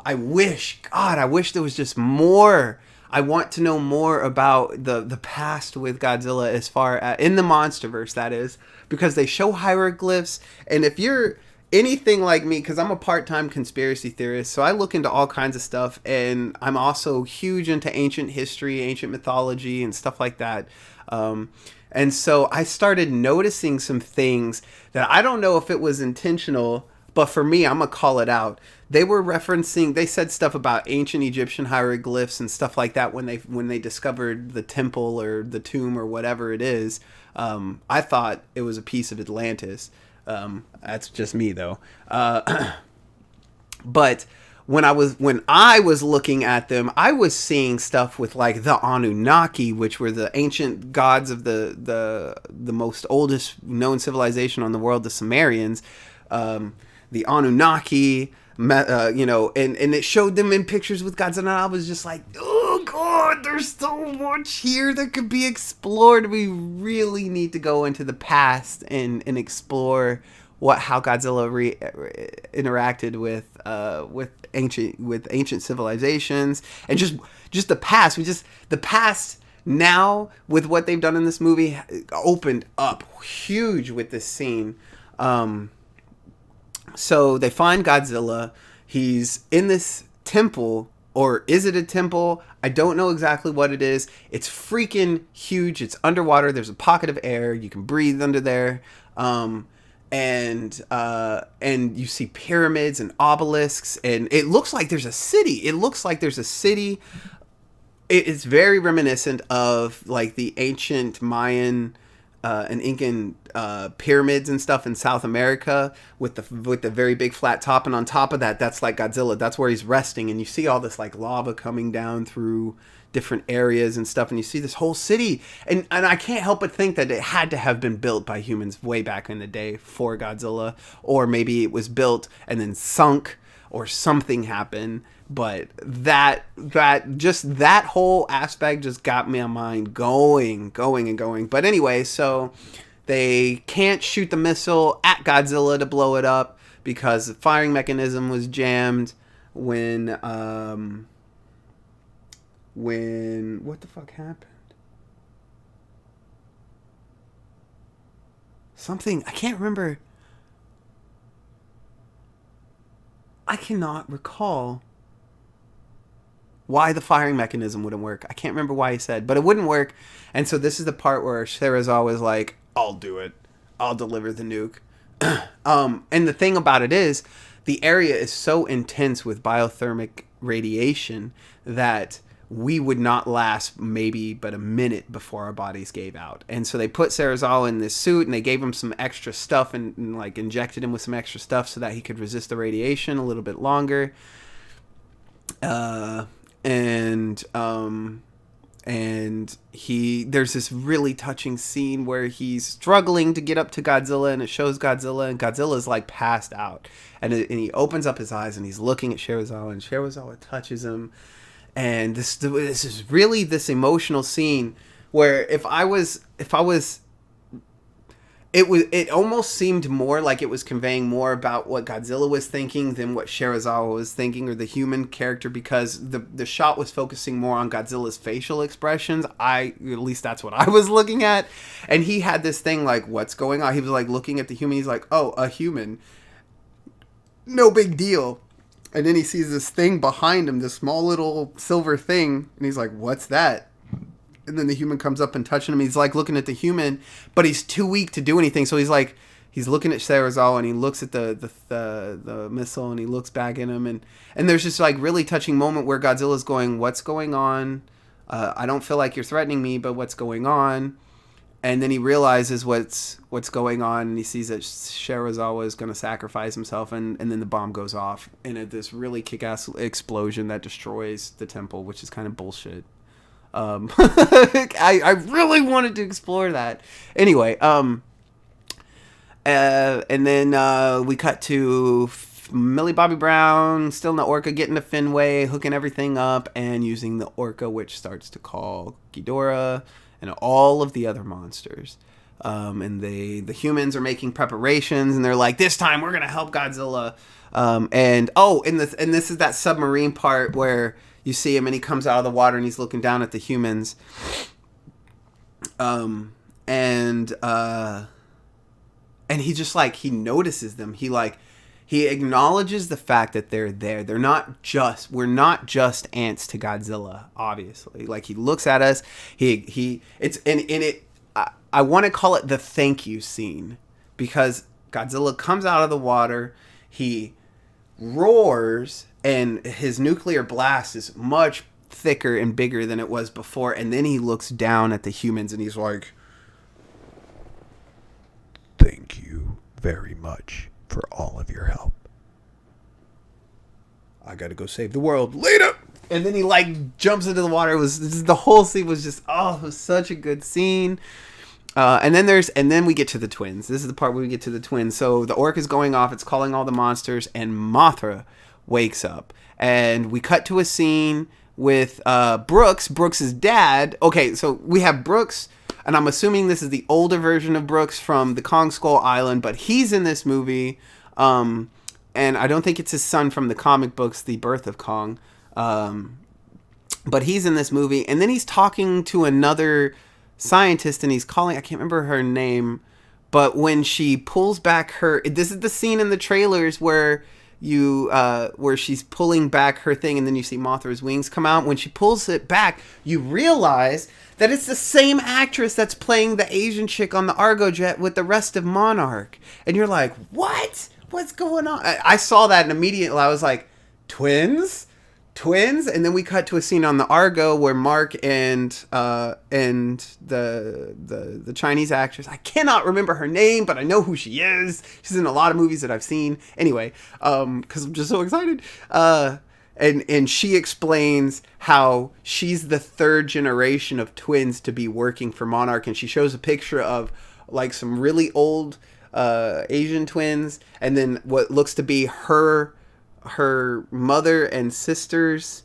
I wish there was just more. I want to know more about the past with Godzilla as far as, in the MonsterVerse, that is, because they show hieroglyphs. And if you're anything like me, because I'm a part-time conspiracy theorist, so I look into all kinds of stuff, and I'm also huge into ancient history, ancient mythology, and stuff like that. And And so I started noticing some things that I don't know if it was intentional, but for me, I'm going to call it out. They said stuff about ancient Egyptian hieroglyphs and stuff like that when they discovered the temple or the tomb or whatever it is. I thought it was a piece of Atlantis. That's just me though. But when I was looking at them, I was seeing stuff with like the Anunnaki, which were the ancient gods of the most oldest known civilization on the world, the Sumerians. The Anunnaki, and it showed them in pictures with Godzilla. And I was just like, oh god, there's so much here that could be explored. We really need to go into the past and explore how Godzilla interacted with ancient civilizations, and just the past. The past now with what they've done in this movie opened up huge with this scene. So they find Godzilla. He's in this temple, or is it a temple? I don't know exactly what it is. It's freaking huge. It's underwater. There's a pocket of air. You can breathe under there. And you see pyramids and obelisks, and it looks like there's a city. It's very reminiscent of like the ancient Mayan and Incan pyramids and stuff in South America with the very big flat top, and on top of that, that's like Godzilla. That's where he's resting, and you see all this like lava coming down through different areas and stuff, and you see this whole city, and I can't help but think that it had to have been built by humans way back in the day for Godzilla, or maybe it was built and then sunk, or something happened. But that whole aspect just got my mind going. But anyway, so they can't shoot the missile at Godzilla to blow it up because the firing mechanism was jammed when what the fuck happened? Something I can't remember. I cannot recall why the firing mechanism wouldn't work. I can't remember why he said, but it wouldn't work. And so this is the part where Serizawa was like, I'll do it. I'll deliver the nuke. And the thing about it is, the area is so intense with biothermic radiation that we would not last maybe but a minute before our bodies gave out. And so they put Serizawa in this suit, and they gave him some extra stuff and like injected him with some extra stuff so that he could resist the radiation a little bit longer. There's this really touching scene where he's struggling to get up to Godzilla, and it shows Godzilla, and Godzilla's like passed out, and he opens up his eyes, and he's looking at Serizawa, and Serizawa touches him, and this is really this emotional scene where if I was it almost seemed more like it was conveying more about what Godzilla was thinking than what Serizawa was thinking, or the human character, because the shot was focusing more on Godzilla's facial expressions. At least that's what I was looking at. And he had this thing like, what's going on? He was like looking at the human. He's like, oh, a human. No big deal. And then he sees this thing behind him, this small little silver thing. And he's like, what's that? And then the human comes up and touching him. He's like looking at the human, but he's too weak to do anything. So he's looking at Serizawa, and he looks at the missile, and he looks back at him, and there's this like really touching moment where Godzilla's going, "What's going on? I don't feel like you're threatening me, but what's going on?" And then he realizes what's going on, and he sees that Serizawa is going to sacrifice himself, and then the bomb goes off in this really kick-ass explosion that destroys the temple, which is kind of bullshit. I really wanted to explore that. Anyway, and then we cut to Millie Bobby Brown still in the Orca, getting to Fenway, hooking everything up, and using the Orca, which starts to call Ghidorah and all of the other monsters. And the humans are making preparations, and they're like, this time we're gonna help Godzilla. And this is that submarine part where you see him, and he comes out of the water, and he's looking down at the humans. And he just like, he notices them. He acknowledges the fact that they're there. We're not just ants to Godzilla, obviously. Like, he looks at us. I want to call it the thank you scene, because Godzilla comes out of the water, he roars, and his nuclear blast is much thicker and bigger than it was before, and then he looks down at the humans and he's like, thank you very much for all of your help. I gotta go save the world later. And then he like jumps into the water. It was the whole scene was just, it was such a good scene. And then we get to the twins. This is the part where we get to the twins. So the orc is going off. It's calling all the monsters, and Mothra wakes up. And we cut to a scene with Brooks's dad. Okay, so we have Brooks, and I'm assuming this is the older version of Brooks from the Kong Skull Island, but he's in this movie. And I don't think it's his son from the comic books, The Birth of Kong. But he's in this movie, and then he's talking to another scientist, and he's calling, I can't remember her name, but when she pulls back this is the scene in the trailers where where she's pulling back her thing, and then you see Mothra's wings come out. When she pulls it back, you realize that it's the same actress that's playing the Asian chick on the Argo jet with the rest of Monarch, and you're like, what's going on? I saw that, and immediately I was like, twins, and then we cut to a scene on the Argo where Mark and the Chinese actress, I cannot remember her name, but I know who she is. She's in a lot of movies that I've seen. Anyway, because I'm just so excited. And she explains how she's the third generation of twins to be working for Monarch, and she shows a picture of like some really old Asian twins, and then what looks to be her mother and sisters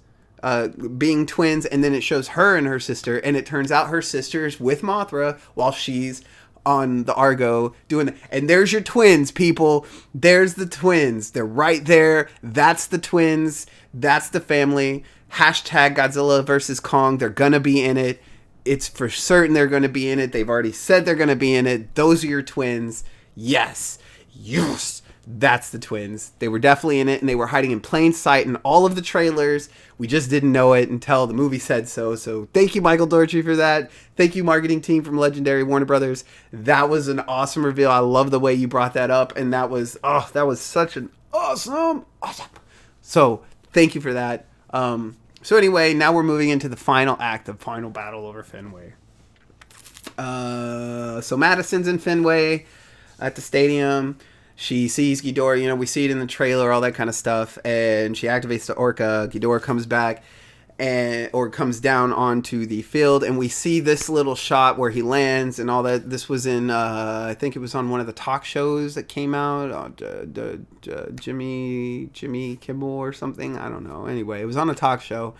being twins, and then it shows her and her sister, and it turns out her sister's with Mothra while she's on the Argo doing and there's your twins, people. There's the twins. They're right there. That's the twins. That's the family. Hashtag Godzilla versus Kong. They're gonna be in it. It's for certain they're gonna be in it. They've already said they're gonna be in it. Those are your twins. Yes. That's the twins. They were definitely in it, and they were hiding in plain sight in all of the trailers. We just didn't know it until the movie said so. So thank you, Michael Dougherty, for that. Thank you, marketing team from Legendary Warner Brothers. That was an awesome reveal. I love the way you brought that up, and that was such an awesome. So thank you for that. So anyway, now we're moving into the final act of Final Battle over Fenway. So Madison's in Fenway at the stadium. She sees Ghidorah, we see it in the trailer, all that kind of stuff, and she activates the Orca. Ghidorah comes back, or comes down onto the field, and we see this little shot where he lands and all that. This was in, I think it was on one of the talk shows that came out, Jimmy Kimmel or something, I don't know. Anyway, it was on a talk show,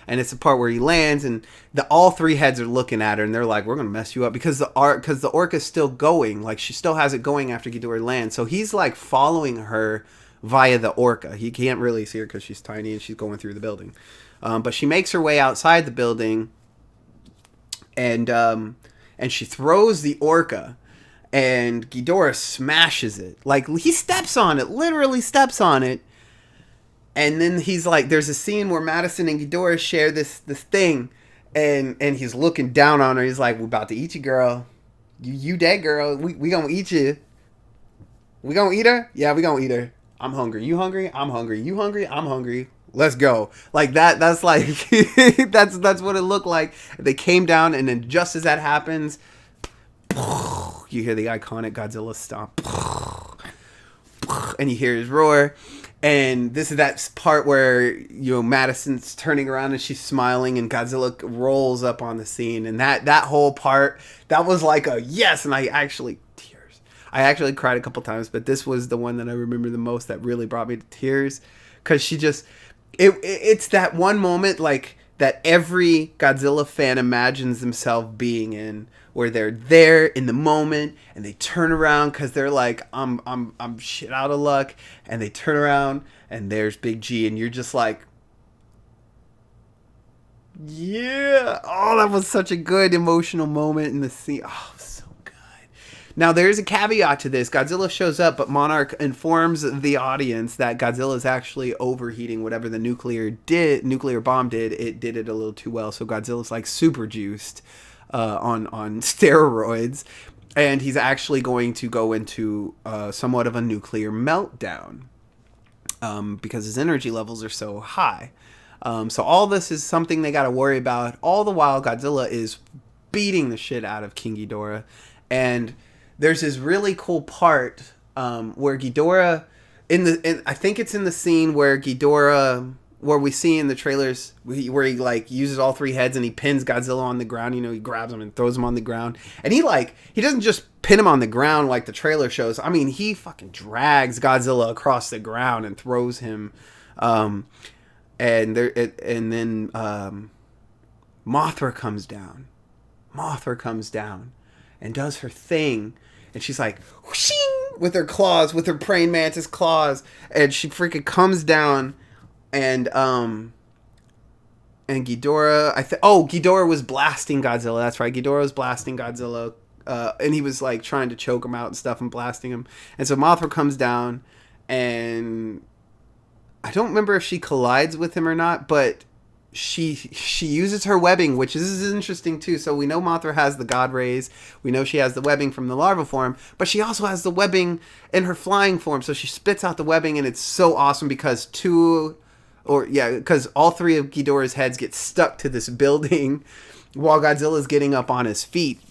and it's the part where he lands, and all three heads are looking at her, and they're like, we're going to mess you up, because the Orca's still going. Like, she still has it going after Ghidorah lands. So he's, like, following her via the Orca. He can't really see her because she's tiny and she's going through the building. But she makes her way outside the building, and she throws the Orca, and Ghidorah smashes it. Like, he steps on it, literally steps on it. And then he's like, there's a scene where Madison and Ghidorah share this thing, and he's looking down on her. He's like, we're about to eat you, girl. You dead, girl. We gonna eat you. We gonna eat her? Yeah, we gonna eat her. I'm hungry. You hungry? I'm hungry. You hungry? I'm hungry. Let's go. Like that. That's like, that's what it looked like. They came down, and then just as that happens, you hear the iconic Godzilla stomp. And you hear his roar. And this is that part where, Madison's turning around and she's smiling, and Godzilla rolls up on the scene. And that whole part, that was like a yes. And I actually cried a couple times, but this was the one that I remember the most that really brought me to tears. Because she just, it's that one moment like that every Godzilla fan imagines themselves being in, where they're there in the moment and they turn around because they're like, I'm shit out of luck, and they turn around and there's Big G, and you're just like, yeah. Oh, that was such a good emotional moment in the scene. Oh, so good. Now there's a caveat to this. Godzilla shows up, but Monarch informs the audience that Godzilla is actually overheating. Whatever the nuclear bomb did, it did it a little too well. So Godzilla's like super juiced. on steroids, and he's actually going to go into somewhat of a nuclear meltdown because his energy levels are so high. So all this is something they got to worry about. All the while, Godzilla is beating the shit out of King Ghidorah, and there's this really cool part where Ghidorah, I think it's in the scene where Ghidorah, where we see in the trailers, where he like uses all three heads and he pins Godzilla on the ground. You know, he grabs him and throws him on the ground, and he doesn't just pin him on the ground like the trailer shows. I mean, he fucking drags Godzilla across the ground and throws him. And then Mothra comes down. Mothra comes down and does her thing, and she's like whooshing with her claws, with her praying mantis claws, and she freaking comes down, and Ghidorah, Ghidorah was blasting Godzilla. That's right, Ghidorah was blasting Godzilla, and he was like trying to choke him out and stuff and blasting him, and so Mothra comes down, and I don't remember if she collides with him or not, but she uses her webbing, which is interesting too. So we know Mothra has the God Rays. We know she has the webbing from the larva form, but she also has the webbing in her flying form. So she spits out the webbing, and it's so awesome because because all three of Ghidorah's heads get stuck to this building while Godzilla's getting up on his feet.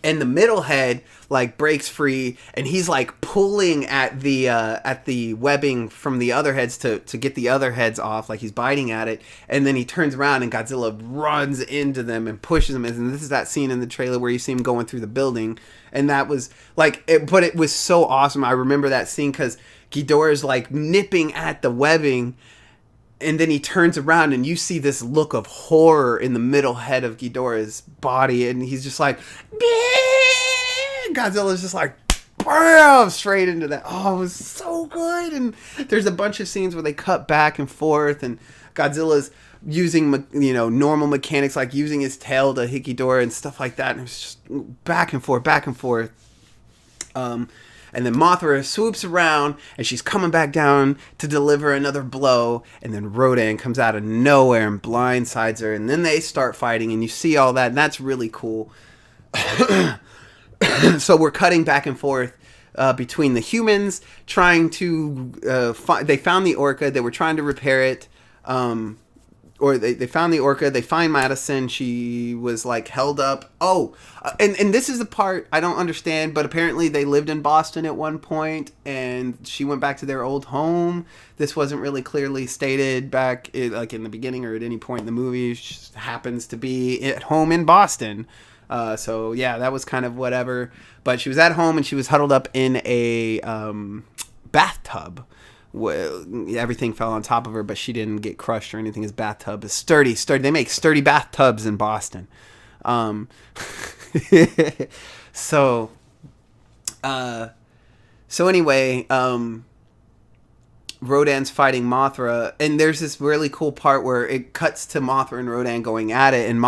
And the middle head like breaks free, and he's like pulling at the webbing from the other heads to get the other heads off, like he's biting at it. And then he turns around and Godzilla runs into them and pushes them. And this is that scene in the trailer where you see him going through the building, and that was like, but it was so awesome. I remember that scene because Ghidorah's like nipping at the webbing. And then he turns around and you see this look of horror in the middle head of Ghidorah's body. And he's just like, Bleh! Godzilla's just like, bam, straight into that. Oh, it was so good. And there's a bunch of scenes where they cut back and forth. And Godzilla's using, normal mechanics, like using his tail to hit Ghidorah and stuff like that. And it was just back and forth, back and forth. And then Mothra swoops around, and she's coming back down to deliver another blow. And then Rodan comes out of nowhere and blindsides her. And then they start fighting, and you see all that, and that's really cool. So we're cutting back and forth between the humans trying to... they found the Orca. They were trying to repair it. Or they found the Orca. They find Madison. She was like held up. And this is the part I don't understand, but apparently they lived in Boston at one point, and she went back to their old home. This wasn't really clearly stated back in the beginning or at any point in the movie. She just happens to be at home in Boston. So yeah, that was kind of whatever. But she was at home, and she was huddled up in a bathtub. Well, everything fell on top of her, but she didn't get crushed or anything. His bathtub is sturdy. They make sturdy bathtubs in Boston. So anyway, Rodan's fighting Mothra, and there's this really cool part where it cuts to Mothra and Rodan going at it, and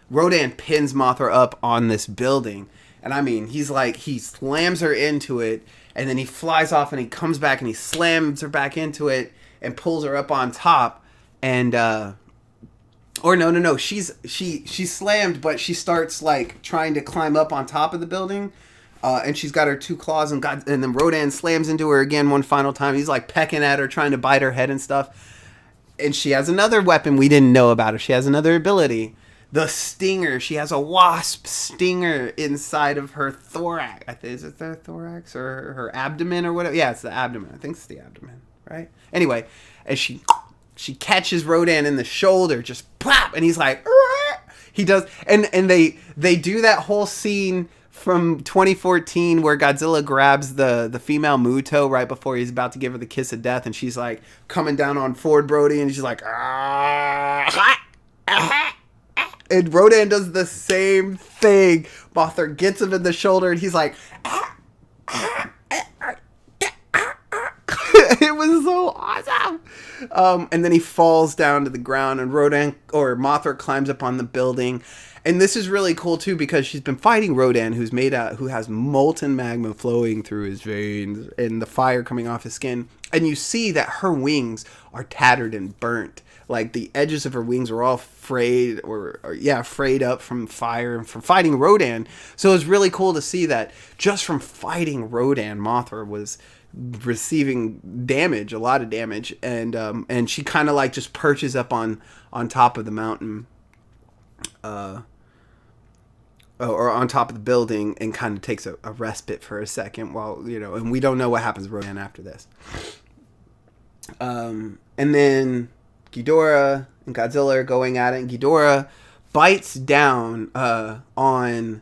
Rodan pins Mothra up on this building, and I mean, he slams her into it. And then he flies off, and he comes back, and he slams her back into it and pulls her up on top. And no, she's slammed, but she starts like trying to climb up on top of the building, and she's got her two claws, and then Rodan slams into her again one final time. He's like pecking at her, trying to bite her head and stuff. And she has another weapon we didn't know about her. She has another ability. The stinger. She has a wasp stinger inside of her thorax. Is it the thorax or her abdomen or whatever? Yeah, it's the abdomen. I think it's the abdomen, right? Anyway, and she catches Rodan in the shoulder, just plop, and he's like, Arr! He does, and they do that whole scene from 2014 where Godzilla grabs the female Muto right before he's about to give her the kiss of death, and she's like coming down on Ford Brody, and she's like, and Rodan does the same thing. Mothra gets him in the shoulder, and he's like, it was so awesome. And then he falls down to the ground, and Mothra climbs up on the building. And this is really cool too, because she's been fighting Rodan, who has molten magma flowing through his veins and the fire coming off his skin. And you see that her wings are tattered and burnt. Like the edges of her wings are all frayed frayed up from fire and from fighting Rodan. So it was really cool to see that just from fighting Rodan, Mothra was receiving damage, a lot of damage, and she kind of like just perches up on top of the mountain, or on top of the building, and kind of takes a respite for a second while, and we don't know what happens to Rodan after this. And then Ghidorah and Godzilla are going at it, and Ghidorah bites down on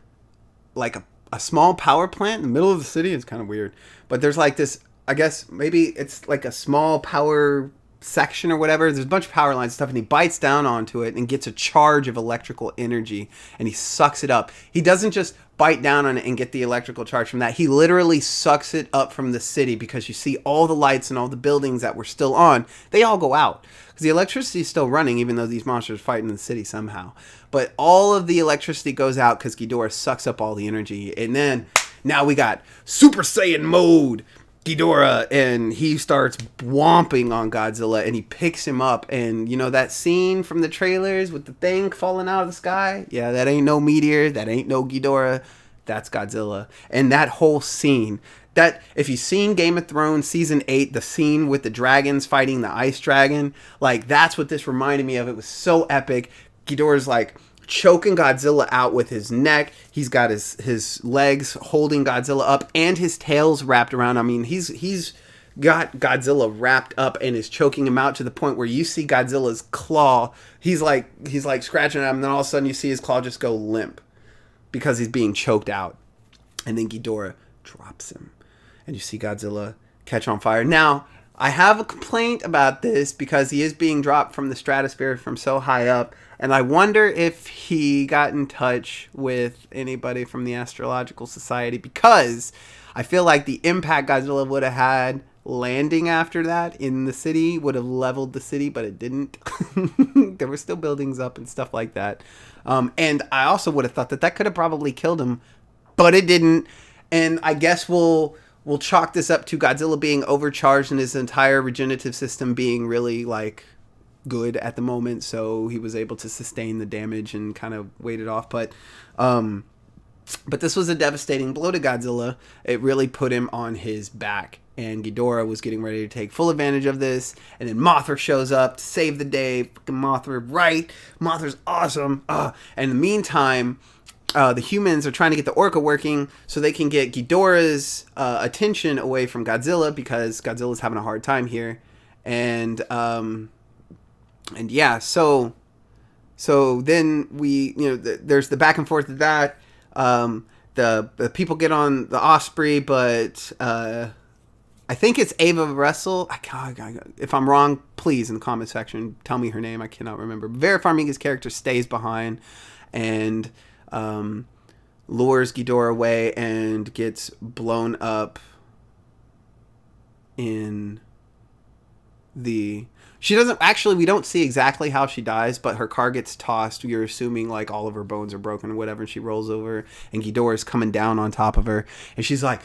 like a small power plant in the middle of the city. It's kind of weird, but there's like this, I guess maybe it's like a small power section or whatever. There's a bunch of power lines and stuff, and he bites down onto it and gets a charge of electrical energy, and he sucks it up. He doesn't just bite down on it and get the electrical charge from that. He literally sucks it up from the city, because you see all the lights and all the buildings that were still on, they all go out because the electricity is still running, even though these monsters are fighting in the city somehow. But all of the electricity goes out because Ghidorah sucks up all the energy. And then now we got Super Saiyan mode Ghidorah, and he starts whomping on Godzilla, and he picks him up. And you know that scene from the trailers with the thing falling out of the sky? Yeah, that ain't no meteor, that ain't no Ghidorah, that's Godzilla. And that whole scene, that if you've seen Game of Thrones season 8, the scene with the dragons fighting the ice dragon, like that's what this reminded me of. It was so epic. Ghidorah's like choking Godzilla out with his neck. He's got his legs holding Godzilla up, and his tail's wrapped around. I mean, he's got Godzilla wrapped up and is choking him out to the point where you see Godzilla's claw. He's like scratching at him, and then all of a sudden you see his claw just go limp because he's being choked out. And then Ghidorah drops him, and you see Godzilla catch on fire. Now, I have a complaint about this because he is being dropped from the stratosphere from so high up, and I wonder if he got in touch with anybody from the Astrological Society, because I feel like the impact Godzilla would have had landing after that in the city would have leveled the city, but it didn't. There were still buildings up and stuff like that. And I also would have thought that could have probably killed him, but it didn't. And I guess we'll chalk this up to Godzilla being overcharged and his entire regenerative system being really like good at the moment, so he was able to sustain the damage and kind of wait it off. But this was a devastating blow to Godzilla. It really put him on his back, and Ghidorah was getting ready to take full advantage of this. And then Mothra shows up to save the day. Fucking Mothra, right? Mothra's awesome. And in the meantime, the humans are trying to get the Orca working so they can get Ghidorah's attention away from Godzilla, because Godzilla's having a hard time here. And yeah, so then we, there's the back and forth of that. The people get on the Osprey, but I think it's Ava Russell. If I'm wrong, please in the comment section tell me her name. I cannot remember. Vera Farmiga's character stays behind and lures Ghidorah away and gets blown up in the... She doesn't... Actually, we don't see exactly how she dies, but her car gets tossed. You're assuming, like, all of her bones are broken or whatever, and she rolls over, and Ghidorah's coming down on top of her, and she's like,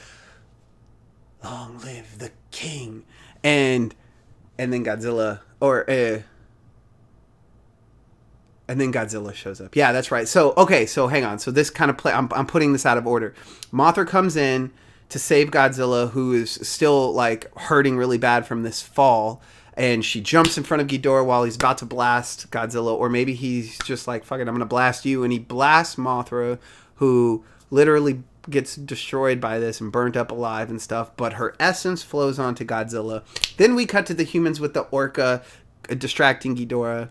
"Long live the king." And then Godzilla... And then Godzilla shows up. Yeah, that's right. So, okay, so hang on. So this kind of I'm putting this out of order. Mothra comes in to save Godzilla, who is still, like, hurting really bad from this fall. And she jumps in front of Ghidorah while he's about to blast Godzilla. Or maybe he's just like, fuck it, I'm going to blast you. And he blasts Mothra, who literally gets destroyed by this and burnt up alive and stuff. But her essence flows onto Godzilla. Then we cut to the humans with the Orca distracting Ghidorah.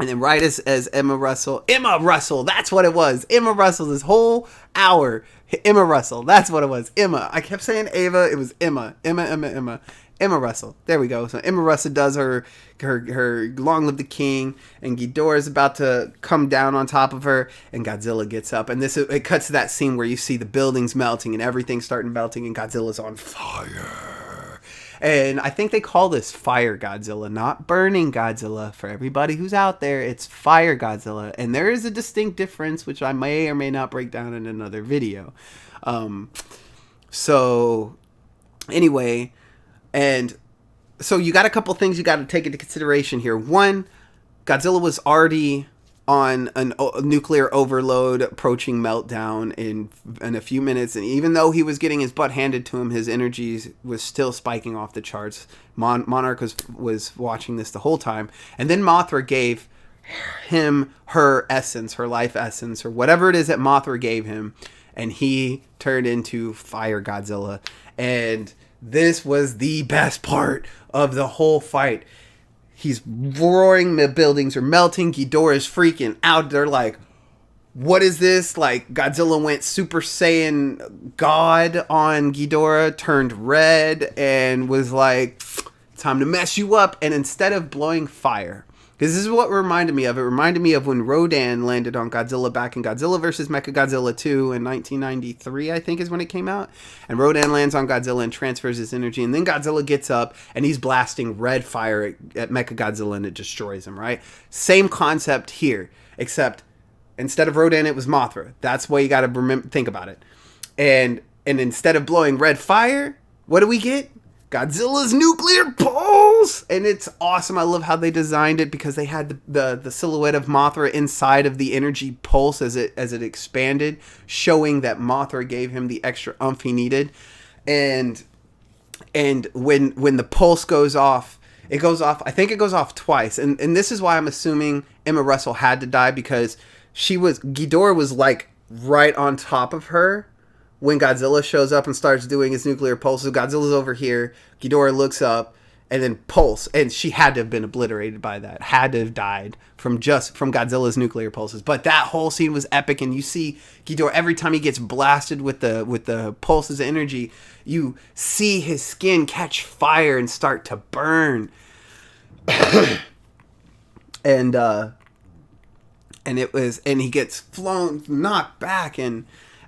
And then right as Emma Russell, that's what it was. Emma Russell, this whole hour. Emma Russell, that's what it was. Emma. I kept saying Ava, it was Emma. Emma Russell. There we go. So Emma Russell does her Long Live the King, and Ghidorah is about to come down on top of her, and Godzilla gets up. And it cuts to that scene where you see the buildings melting and everything starting melting, and Godzilla's on fire. And I think they call this Fire Godzilla, not Burning Godzilla. For everybody who's out there, it's Fire Godzilla. And there is a distinct difference, which I may or may not break down in another video. So, anyway, and so you got a couple things you got to take into consideration here. One, Godzilla was already on a nuclear overload, approaching meltdown in a few minutes, and even though he was getting his butt handed to him, his energy was still spiking off the charts. Monarch was watching this the whole time, and then Mothra gave him her essence, her life essence, or whatever it is that Mothra gave him, and he turned into Fire Godzilla. And this was the best part of the whole fight. He's roaring, the buildings are melting, Ghidorah's freaking out. They're like, what is this? Like, Godzilla went Super Saiyan God on Ghidorah, turned red, and was like, time to mess you up. And instead of blowing fire, because this is what reminded me of. It reminded me of when Rodan landed on Godzilla back in Godzilla vs. Mechagodzilla 2 in 1993, I think is when it came out. And Rodan lands on Godzilla and transfers his energy. And then Godzilla gets up and he's blasting red fire at Mechagodzilla and it destroys him, right? Same concept here, except instead of Rodan, it was Mothra. That's why you got to think about it. And instead of blowing red fire, what do we get? Godzilla's nuclear pulse, and it's awesome. I love how they designed it because they had the silhouette of Mothra inside of the energy pulse as it expanded, showing that Mothra gave him the extra oomph he needed. And when the pulse goes off, it goes off. I think it goes off twice, and this is why I'm assuming Emma Russell had to die, because Ghidorah was like right on top of her when Godzilla shows up and starts doing his nuclear pulse. So Godzilla's over here, Ghidorah looks up, and then pulse. And she had to have been obliterated by that. Had to have died from Godzilla's nuclear pulses. But that whole scene was epic, and you see Ghidorah, every time he gets blasted with the pulses of energy, you see his skin catch fire and start to burn. and he gets knocked back,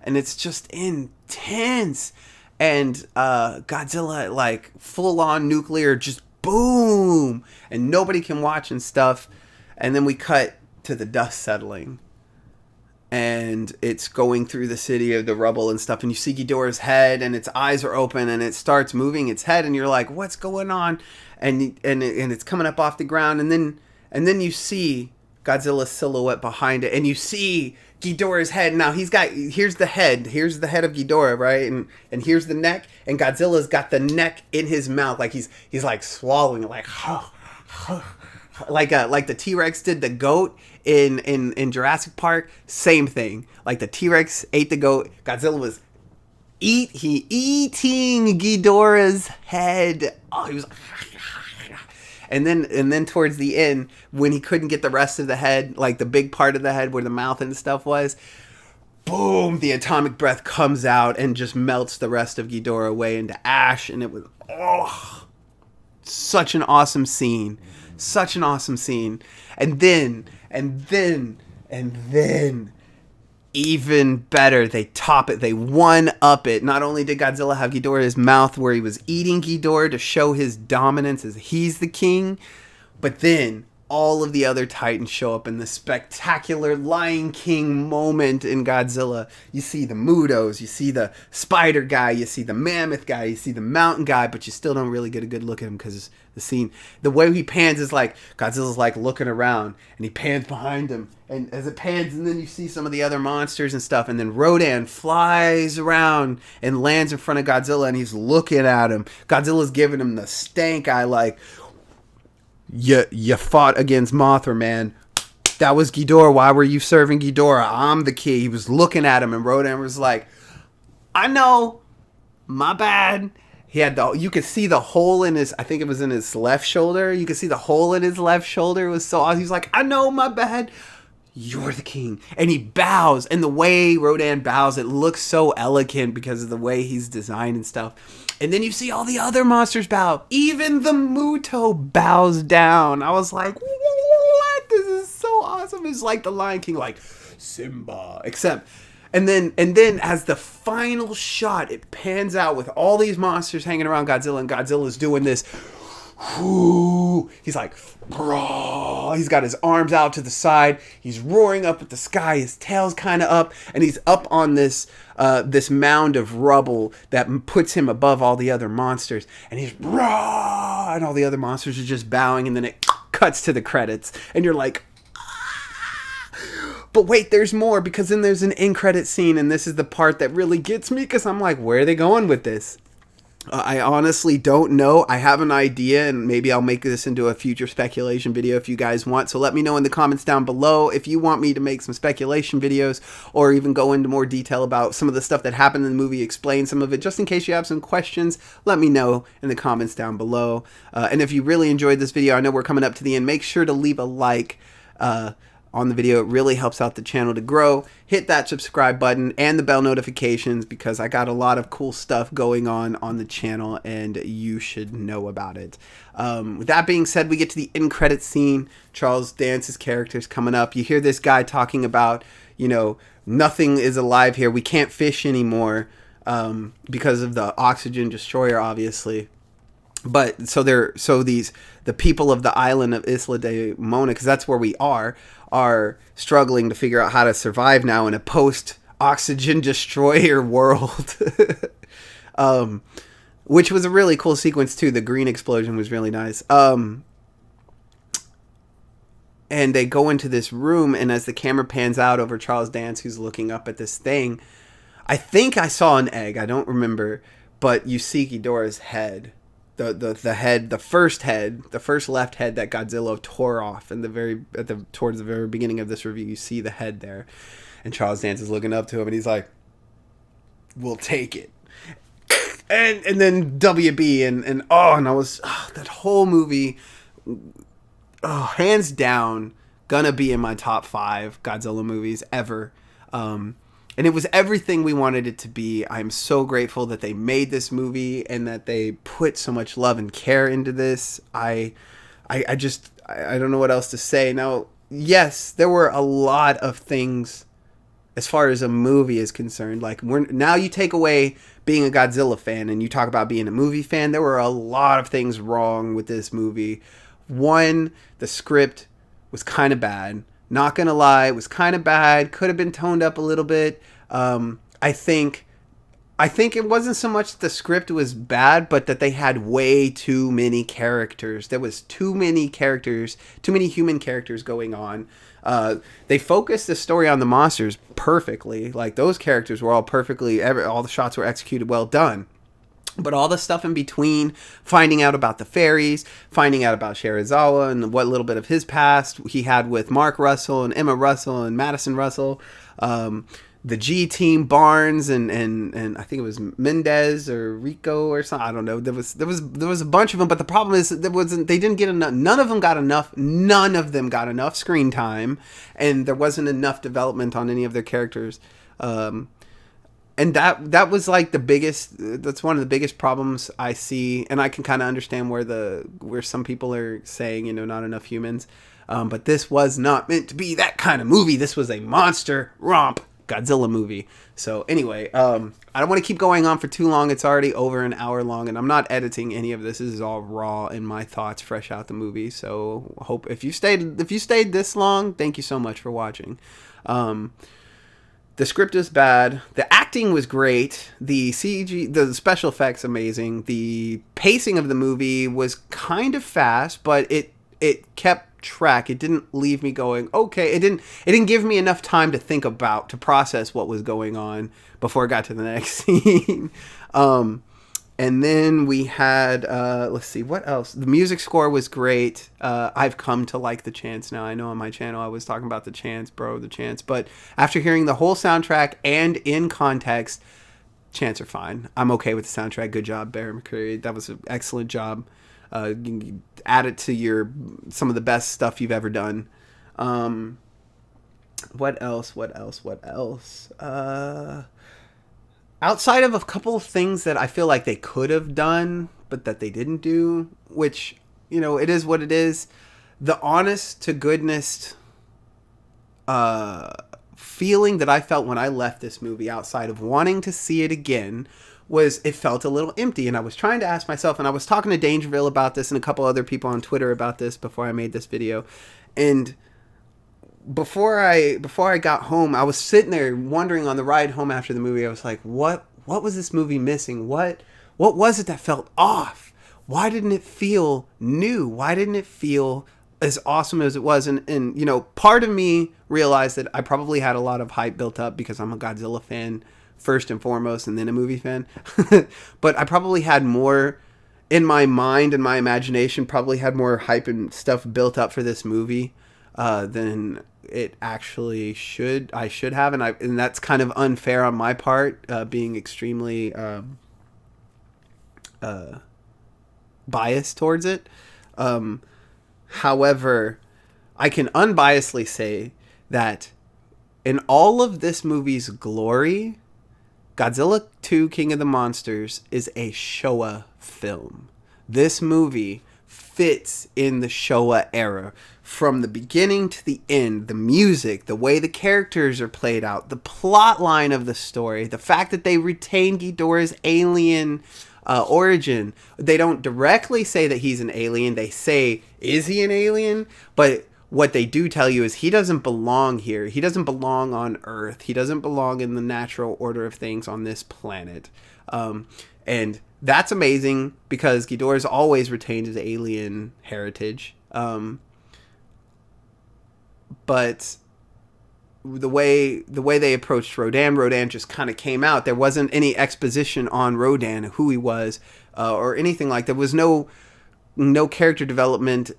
and it's just intense. And Godzilla, like, full-on nuclear, just boom! And nobody can watch and stuff. And then we cut to the dust settling. And it's going through the city of the rubble and stuff. And you see Ghidorah's head, and its eyes are open, and it starts moving its head. And you're like, what's going on? And it's coming up off the ground. And then you see Godzilla's silhouette behind it. And you see Ghidorah's head. Now here's the head of Ghidorah, right? And here's the neck, and Godzilla's got the neck in his mouth, like he's like swallowing, like like the T-Rex did the goat in Jurassic Park. Same thing. Like the T-Rex ate the goat, Godzilla was eating Ghidorah's head. Oh, he was And then towards the end, when he couldn't get the rest of the head, like the big part of the head where the mouth and stuff was, boom, the atomic breath comes out and just melts the rest of Ghidorah away into ash. And it was, such an awesome scene. Such an awesome scene. And then, even better, they top it. They one-up it. Not only did Godzilla have Ghidorah's mouth where he was eating Ghidorah to show his dominance as he's the king, but then all of the other Titans show up in the spectacular Lion King moment in Godzilla. You see the Mudos, you see the spider guy, you see the mammoth guy, you see the mountain guy, but you still don't really get a good look at him because the scene, the way he pans is like Godzilla's like looking around, and he pans behind him, and as it pans, and then you see some of the other monsters and stuff, and then Rodan flies around and lands in front of Godzilla, and he's looking at him. Godzilla's giving him the stank eye, like, You fought against Mothra, man. That was Ghidorah. Why were you serving Ghidorah? I'm the key. He was looking at him, and Rodan was like, I know. My bad. He had you could see the hole in his, I think it was in his left shoulder. You could see the hole in his left shoulder. It was so awesome. He was like, I know, my bad. You're the king. And he bows. And the way Rodan bows, it looks so elegant because of the way he's designed and stuff. And then you see all the other monsters bow. Even the Muto bows down. I was like, what? This is so awesome. It's like the Lion King, like Simba. Except And then as the final shot, it pans out with all these monsters hanging around Godzilla, and Godzilla's doing this. He's like, bro. He's got his arms out to the side. He's roaring up at the sky. His tail's kind of up, and he's up on this this mound of rubble that puts him above all the other monsters. And he's raw, and all the other monsters are just bowing. And then it cuts to the credits, and you're like, but wait, there's more, because then there's an end credit scene, and this is the part that really gets me, because I'm like, where are they going with this? I honestly don't know. I have an idea, and maybe I'll make this into a future speculation video if you guys want. So let me know in the comments down below if you want me to make some speculation videos, or even go into more detail about some of the stuff that happened in the movie, explain some of it, just in case you have some questions. Let me know in the comments down below. And if you really enjoyed this video, I know we're coming up to the end, make sure to leave a like on the video. It really helps out the channel to grow. Hit that subscribe button and the bell notifications, because I got a lot of cool stuff going on the channel, and you should know about it. With that being said, we get to the end credit scene. Charles Dance's character's coming up. You hear this guy talking about, you know, nothing is alive here. We can't fish anymore because of the oxygen destroyer, obviously. But so the people of the island of Isla de Mona, because that's where we are struggling to figure out how to survive now in a post-oxygen destroyer world. Which was a really cool sequence too. The green explosion was really nice. And they go into this room, and as the camera pans out over Charles Dance, who's looking up at this thing, I think I saw an egg. I don't remember, but you see Ghidorah's head. The first left head that Godzilla tore off in towards the very beginning of this review. You see the head there, and Charles Dance is looking up to him, and he's like, "We'll take it." And then WB and I was that whole movie, hands down, gonna be in my top 5 Godzilla movies ever. And it was everything we wanted it to be. I'm so grateful that they made this movie and that they put so much love and care into this. I don't know what else to say. Now, yes, there were a lot of things as far as a movie is concerned. Like, now you take away being a Godzilla fan and you talk about being a movie fan, there were a lot of things wrong with this movie. One, the script was kind of bad. Not gonna lie, it was kind of bad. Could have been toned up a little bit. I think it wasn't so much that the script was bad, but that they had way too many characters. There was too many characters, too many human characters going on. They focused the story on the monsters perfectly. Like, those characters were all perfectly, all the shots were executed well done. But all the stuff in between, finding out about the fairies, finding out about Shirazawa and what little bit of his past he had with Mark Russell and Emma Russell and Madison Russell, the G Team, Barnes and I think it was Mendez or Rico or something. I don't know. There was a bunch of them, but the problem is they didn't get enough. None of them got enough screen time, and there wasn't enough development on any of their characters. And that was like that's one of the biggest problems I see, and I can kind of understand where some people are saying, you know, not enough humans. But this was not meant to be that kind of movie. This was a monster romp Godzilla movie. So anyway, I don't want to keep going on for too long. It's already over an hour long, and I'm not editing any of this. This is all raw in my thoughts, fresh out the movie. So hope if you stayed this long, thank you so much for watching. The script is bad. The acting was great. The CG, the special effects, amazing. The pacing of the movie was kind of fast, but it kept track. It didn't leave me going, okay. It didn't give me enough time to process what was going on before it got to the next scene. And then we had, let's see, what else? The music score was great. I've come to like the chants now. I know on my channel I was talking about the chants, but after hearing the whole soundtrack and in context, chants are fine. I'm okay with the soundtrack. Good job, Barry McCreary. That was an excellent job. Add it to some of the best stuff you've ever done. What else? Outside of a couple of things that I feel like they could have done, but that they didn't do, which, you know, it is what it is. The honest to goodness feeling that I felt when I left this movie, outside of wanting to see it again, was it felt a little empty. And I was trying to ask myself, and I was talking to Dangerville about this and a couple other people on Twitter about this before I made this video. And before I got home, I was sitting there wondering on the ride home after the movie. I was like, what was this movie missing? What was it that felt off? Why didn't it feel new? Why didn't it feel as awesome as it was? And you know, part of me realized that I probably had a lot of hype built up because I'm a Godzilla fan first and foremost, and then a movie fan. But I probably had more in my mind and my imagination, probably had more hype and stuff built up for this movie than it actually I should have, and that's kind of unfair on my part, being extremely biased towards it. However, I can unbiasedly say that in all of this movie's glory, Godzilla 2 King of the Monsters is a Showa film. This movie fits in the Showa era. From the beginning to the end, the music, the way the characters are played out, the plot line of the story, the fact that they retain Ghidorah's alien origin. They don't directly say that he's an alien. They say, is he an alien? But what they do tell you is he doesn't belong here. He doesn't belong on Earth. He doesn't belong in the natural order of things on this planet. And that's amazing because Ghidorah's always retained his alien heritage. But the way they approached Rodan just kind of came out. There wasn't any exposition on Rodan, who he was, or anything like that. There was no character development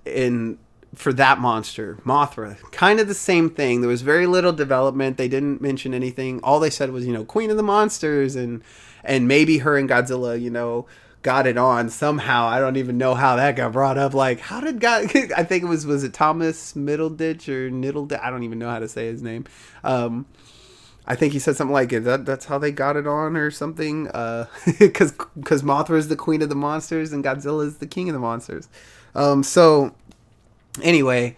for that monster. Mothra, kind of the same thing. There was very little development. They didn't mention anything. All they said was, Queen of the Monsters, and maybe her and Godzilla, got it on somehow. I don't even know how that got brought up. Like, how did I think it was it Thomas Middleditch or Niddleditch? I don't even know how to say his name. I think he said something like that's how they got it on or something. Because Mothra is the Queen of the Monsters and Godzilla is the King of the Monsters. So anyway,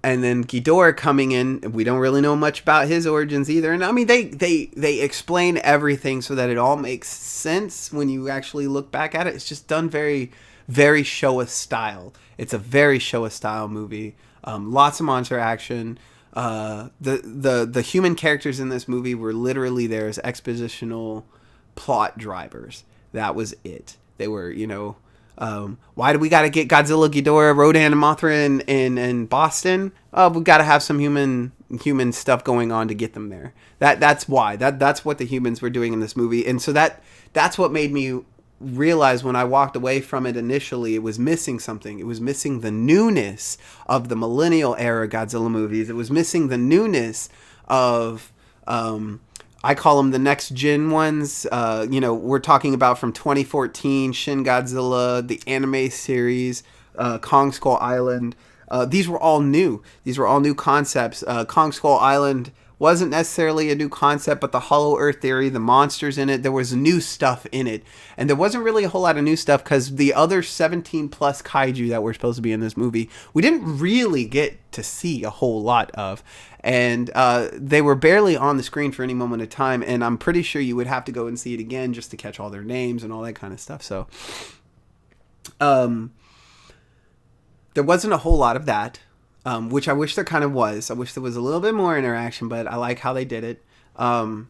and then Ghidorah coming in, we don't really know much about his origins either. And I mean, they explain everything so that it all makes sense when you actually look back at it. It's just done very, very Showa style. It's a very Showa style movie. Lots of monster action. The human characters in this movie were literally there as expositional plot drivers. That was it. They were, why do we got to get Godzilla, Ghidorah, Rodan, and Mothra in Boston? We got to have some human stuff going on to get them there. That's why. That's what the humans were doing in this movie. And so that's what made me realize when I walked away from it initially, it was missing something. It was missing the newness of the millennial era Godzilla movies. It was missing the newness of I call them the next gen ones. We're talking about from 2014, Shin Godzilla, the anime series, Kong Skull Island. These were all new. These were all new concepts. Kong Skull Island wasn't necessarily a new concept, but the Hollow Earth theory, the monsters in it, there was new stuff in it. And there wasn't really a whole lot of new stuff because the other 17 plus kaiju that were supposed to be in this movie, we didn't really get to see a whole lot of. And they were barely on the screen for any moment of time. And I'm pretty sure you would have to go and see it again just to catch all their names and all that kind of stuff. So there wasn't a whole lot of that. Which I wish there kind of was. I wish there was a little bit more interaction, but I like how they did it. But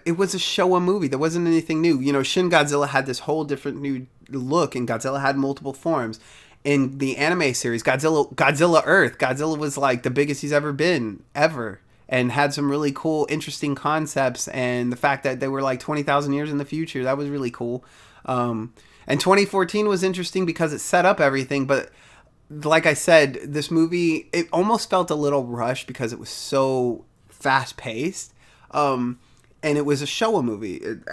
it was a Showa movie. There wasn't anything new. Shin Godzilla had this whole different new look, and Godzilla had multiple forms. In the anime series, Godzilla Earth, Godzilla was like the biggest he's ever been, ever. And had some really cool, interesting concepts. And the fact that they were like 20,000 years in the future, that was really cool. And 2014 was interesting because it set up everything, but like I said, this movie, it almost felt a little rushed because it was so fast-paced. And it was a Showa movie. It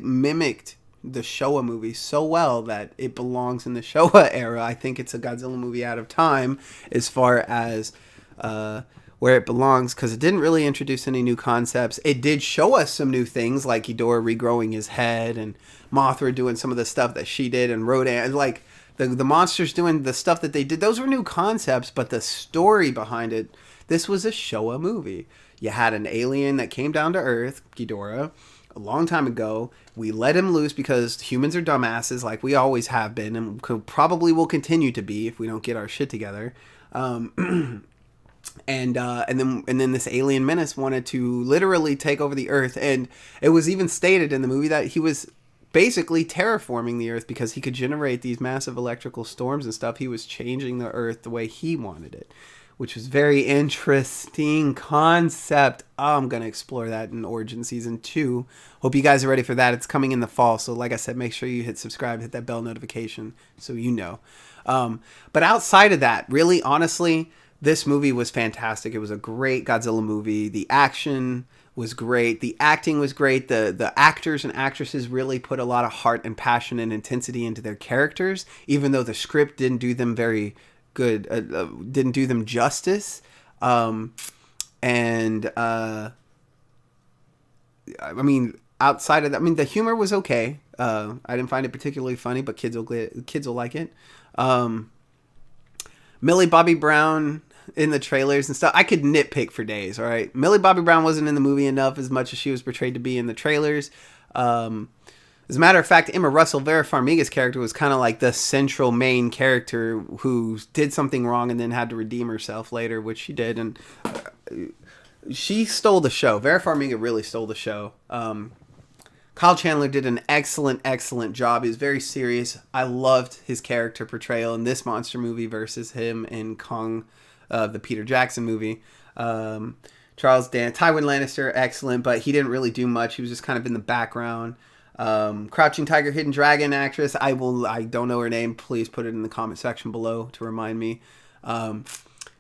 mimicked the Showa movie so well that it belongs in the Showa era. I think it's a Godzilla movie out of time as far as where it belongs, because it didn't really introduce any new concepts. It did show us some new things, like Ghidorah regrowing his head and Mothra doing some of the stuff that she did, and Rodan, like the monsters doing the stuff that they did, those were new concepts, but the story behind it, this was a Showa movie. You had an alien that came down to Earth, Ghidorah, a long time ago. We let him loose because humans are dumbasses, like we always have been, and probably will continue to be if we don't get our shit together. And then this alien menace wanted to literally take over the Earth, and it was even stated in the movie that he was basically terraforming the Earth because he could generate these massive electrical storms and stuff. He was changing the Earth the way he wanted it, which was very interesting concept. I'm going to explore that in Origin Season 2. Hope you guys are ready for that. It's coming in the fall. So like I said, make sure you hit subscribe, hit that bell notification so you know. But outside of that, really, honestly, this movie was fantastic. It was a great Godzilla movie. The action was great. The acting was great. The actors and actresses really put a lot of heart and passion and intensity into their characters, even though the script didn't do them very good, didn't do them justice. I mean, outside of that, I mean, the humor was okay. I didn't find it particularly funny, but kids will like it. Millie Bobby Brown in the trailers and stuff, I could nitpick for days. All right, Millie Bobby Brown wasn't in the movie enough as much as she was portrayed to be in the trailers. As a matter of fact, Emma Russell, Vera Farmiga's character, was kind of like the central main character who did something wrong and then had to redeem herself later, which she did, and she stole the show. Vera Farmiga really stole the show. Kyle Chandler did an excellent job. He was very serious. I loved his character portrayal in this monster movie versus him in Kong, the Peter Jackson movie. Charles Dance, Tywin Lannister, excellent, but he didn't really do much. He was just kind of in the background. Crouching Tiger, Hidden Dragon actress. I don't know her name. Please put it in the comment section below to remind me.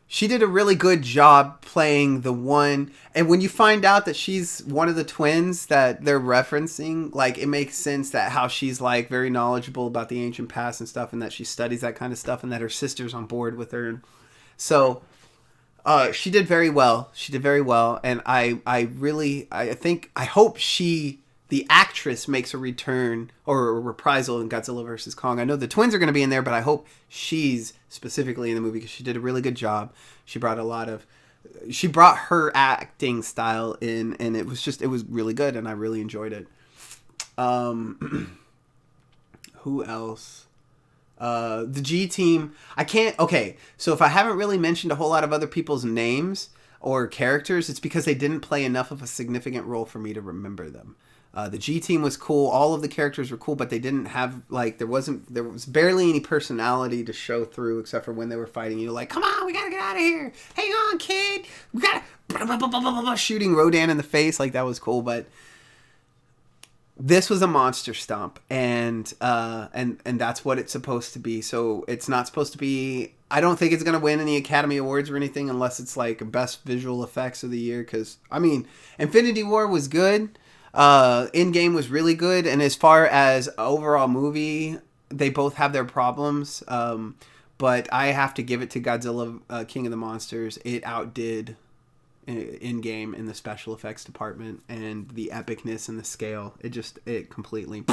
She did a really good job playing the one, and when you find out that she's one of the twins that they're referencing, like, it makes sense that how she's like very knowledgeable about the ancient past and stuff, and that she studies that kind of stuff, and that her sister's on board with her. So she did very well. And I hope the actress makes a return or a reprisal in Godzilla vs. Kong. I know the twins are going to be in there, but I hope she's specifically in the movie because she did a really good job. She brought her acting style in, and it was really good, and I really enjoyed it. Who else? The G team. So if I haven't really mentioned a whole lot of other people's names or characters, it's because they didn't play enough of a significant role for me to remember them. The G team was cool. All of the characters were cool, but they didn't have, like, there was barely any personality to show through except for when they were fighting. You like, come on, we gotta get out of here. Hang on, kid. We gotta shooting Rodan in the face. Like, that was cool, but this was a monster stomp, and that's what it's supposed to be. So it's not supposed to be. I don't think it's gonna win any Academy Awards or anything unless it's like best visual effects of the year. Because I mean, Infinity War was good. Endgame was really good, and as far as overall movie, they both have their problems. But I have to give it to Godzilla, King of the Monsters. It outdid Endgame in the special effects department and the epicness and the scale. It completely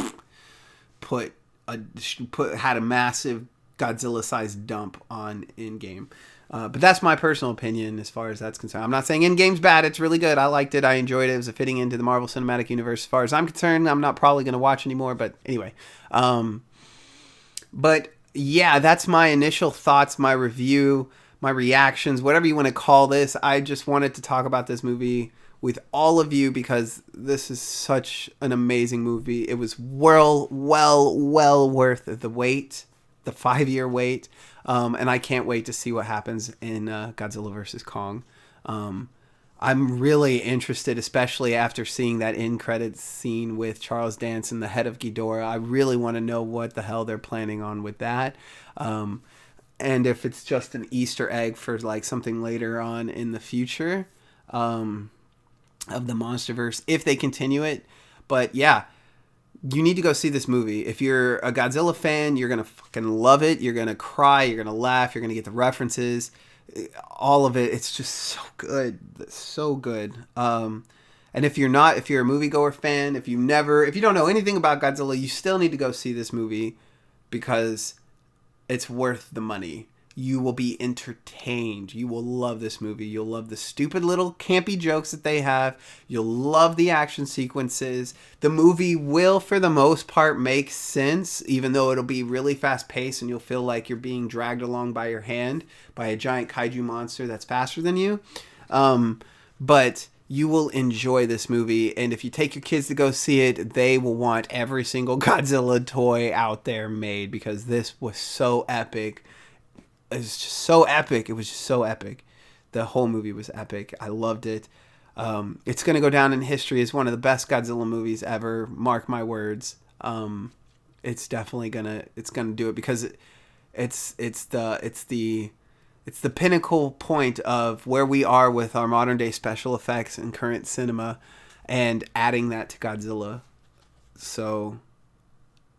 had a massive Godzilla-sized dump on Endgame. But that's my personal opinion as far as that's concerned. I'm not saying Endgame's bad. It's really good. I liked it. I enjoyed it. It was a fitting into the Marvel Cinematic Universe as far as I'm concerned. I'm not probably going to watch anymore, but anyway. But yeah, that's my initial thoughts, my review, my reactions, whatever you want to call this. I just wanted to talk about this movie with all of you because this is such an amazing movie. It was well worth the wait, the 5-year wait. And I can't wait to see what happens in Godzilla vs. Kong. I'm really interested, especially after seeing that end credits scene with Charles Dance and the head of Ghidorah. I really want to know what the hell they're planning on with that. And if it's just an Easter egg for like something later on in the future of the MonsterVerse, if they continue it. But yeah, you need to go see this movie. If you're a Godzilla fan, you're going to fucking love it. You're going to cry. You're going to laugh. You're going to get the references. All of it. It's just so good. It's so good. And if you're a moviegoer fan, if you don't know anything about Godzilla, you still need to go see this movie because it's worth the money. You will be entertained. You will love this movie. You'll love the stupid little campy jokes that they have. You'll love the action sequences. The movie will, for the most part, make sense, even though it'll be really fast paced and you'll feel like you're being dragged along by your hand by a giant kaiju monster that's faster than you. But you will enjoy this movie, and if you take your kids to go see it, they will want every single Godzilla toy out there made, because this was so epic. It's just so epic. It was just so epic. The whole movie was epic. I loved it. It's going to go down in history as one of the best Godzilla movies ever. Mark my words. It's definitely gonna do it, because it's the pinnacle point of where we are with our modern day special effects and current cinema, and adding that to Godzilla. So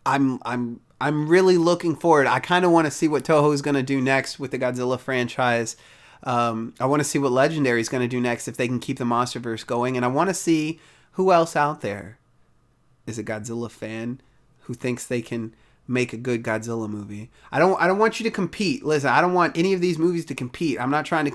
I'm really looking forward. I kind of want to see what Toho is going to do next with the Godzilla franchise. I want to see what Legendary is going to do next, if they can keep the MonsterVerse going. And I want to see who else out there is a Godzilla fan who thinks they can make a good Godzilla movie. I don't want you to compete. Listen, I don't want any of these movies to compete. I'm not trying to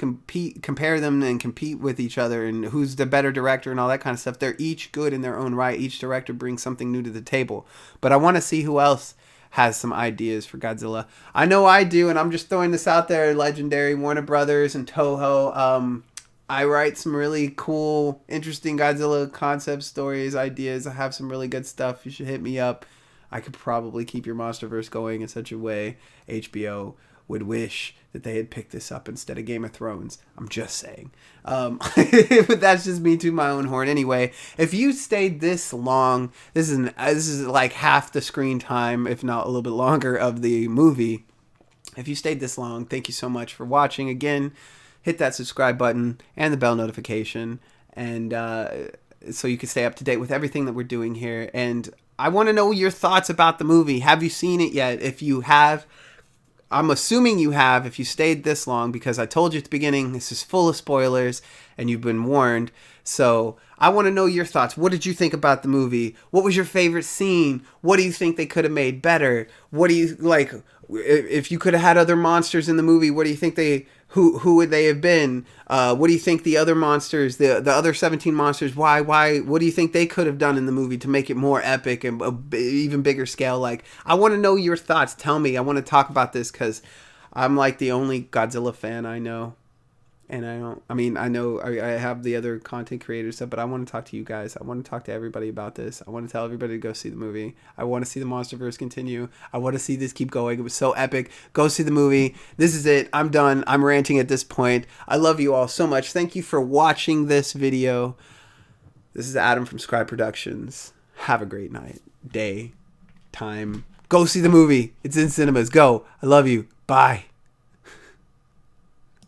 compare them and compete with each other and who's the better director and all that kind of stuff. They're each good in their own right. Each director brings something new to the table. But I want to see who else has some ideas for Godzilla. I know I do, and I'm just throwing this out there. Legendary, Warner Brothers, and Toho. I write some really cool, interesting Godzilla concept stories, ideas. I have some really good stuff. You should hit me up. I could probably keep your MonsterVerse going in such a way HBO would wish that they had picked this up instead of Game of Thrones. I'm just saying. But that's just me to my own horn. Anyway, if you stayed this long, this is like half the screen time, if not a little bit longer, of the movie. If you stayed this long, thank you so much for watching. Again, hit that subscribe button and the bell notification, and so you can stay up to date with everything that we're doing here. And I want to know your thoughts about the movie. Have you seen it yet? If you have, I'm assuming you have, if you stayed this long, because I told you at the beginning, this is full of spoilers and you've been warned. So I want to know your thoughts. What did you think about the movie? What was your favorite scene? What do you think they could have made better? What do you like? If you could have had other monsters in the movie, what do you think who would they have been? What do you think the other monsters, the other 17 monsters, why, what do you think they could have done in the movie to make it more epic and even bigger scale? Like, I want to know your thoughts. Tell me. I want to talk about this, because I'm like the only Godzilla fan I know. And I know I have the other content creators stuff, but I want to talk to you guys. I want to talk to everybody about this. I want to tell everybody to go see the movie. I want to see the MonsterVerse continue. I want to see this keep going. It was so epic. Go see the movie. This is it. I'm done. I'm ranting at this point. I love you all so much. Thank you for watching this video. This is Adam from Scrye Productions. Have a great night, day, time. Go see the movie. It's in cinemas. Go. I love you. Bye.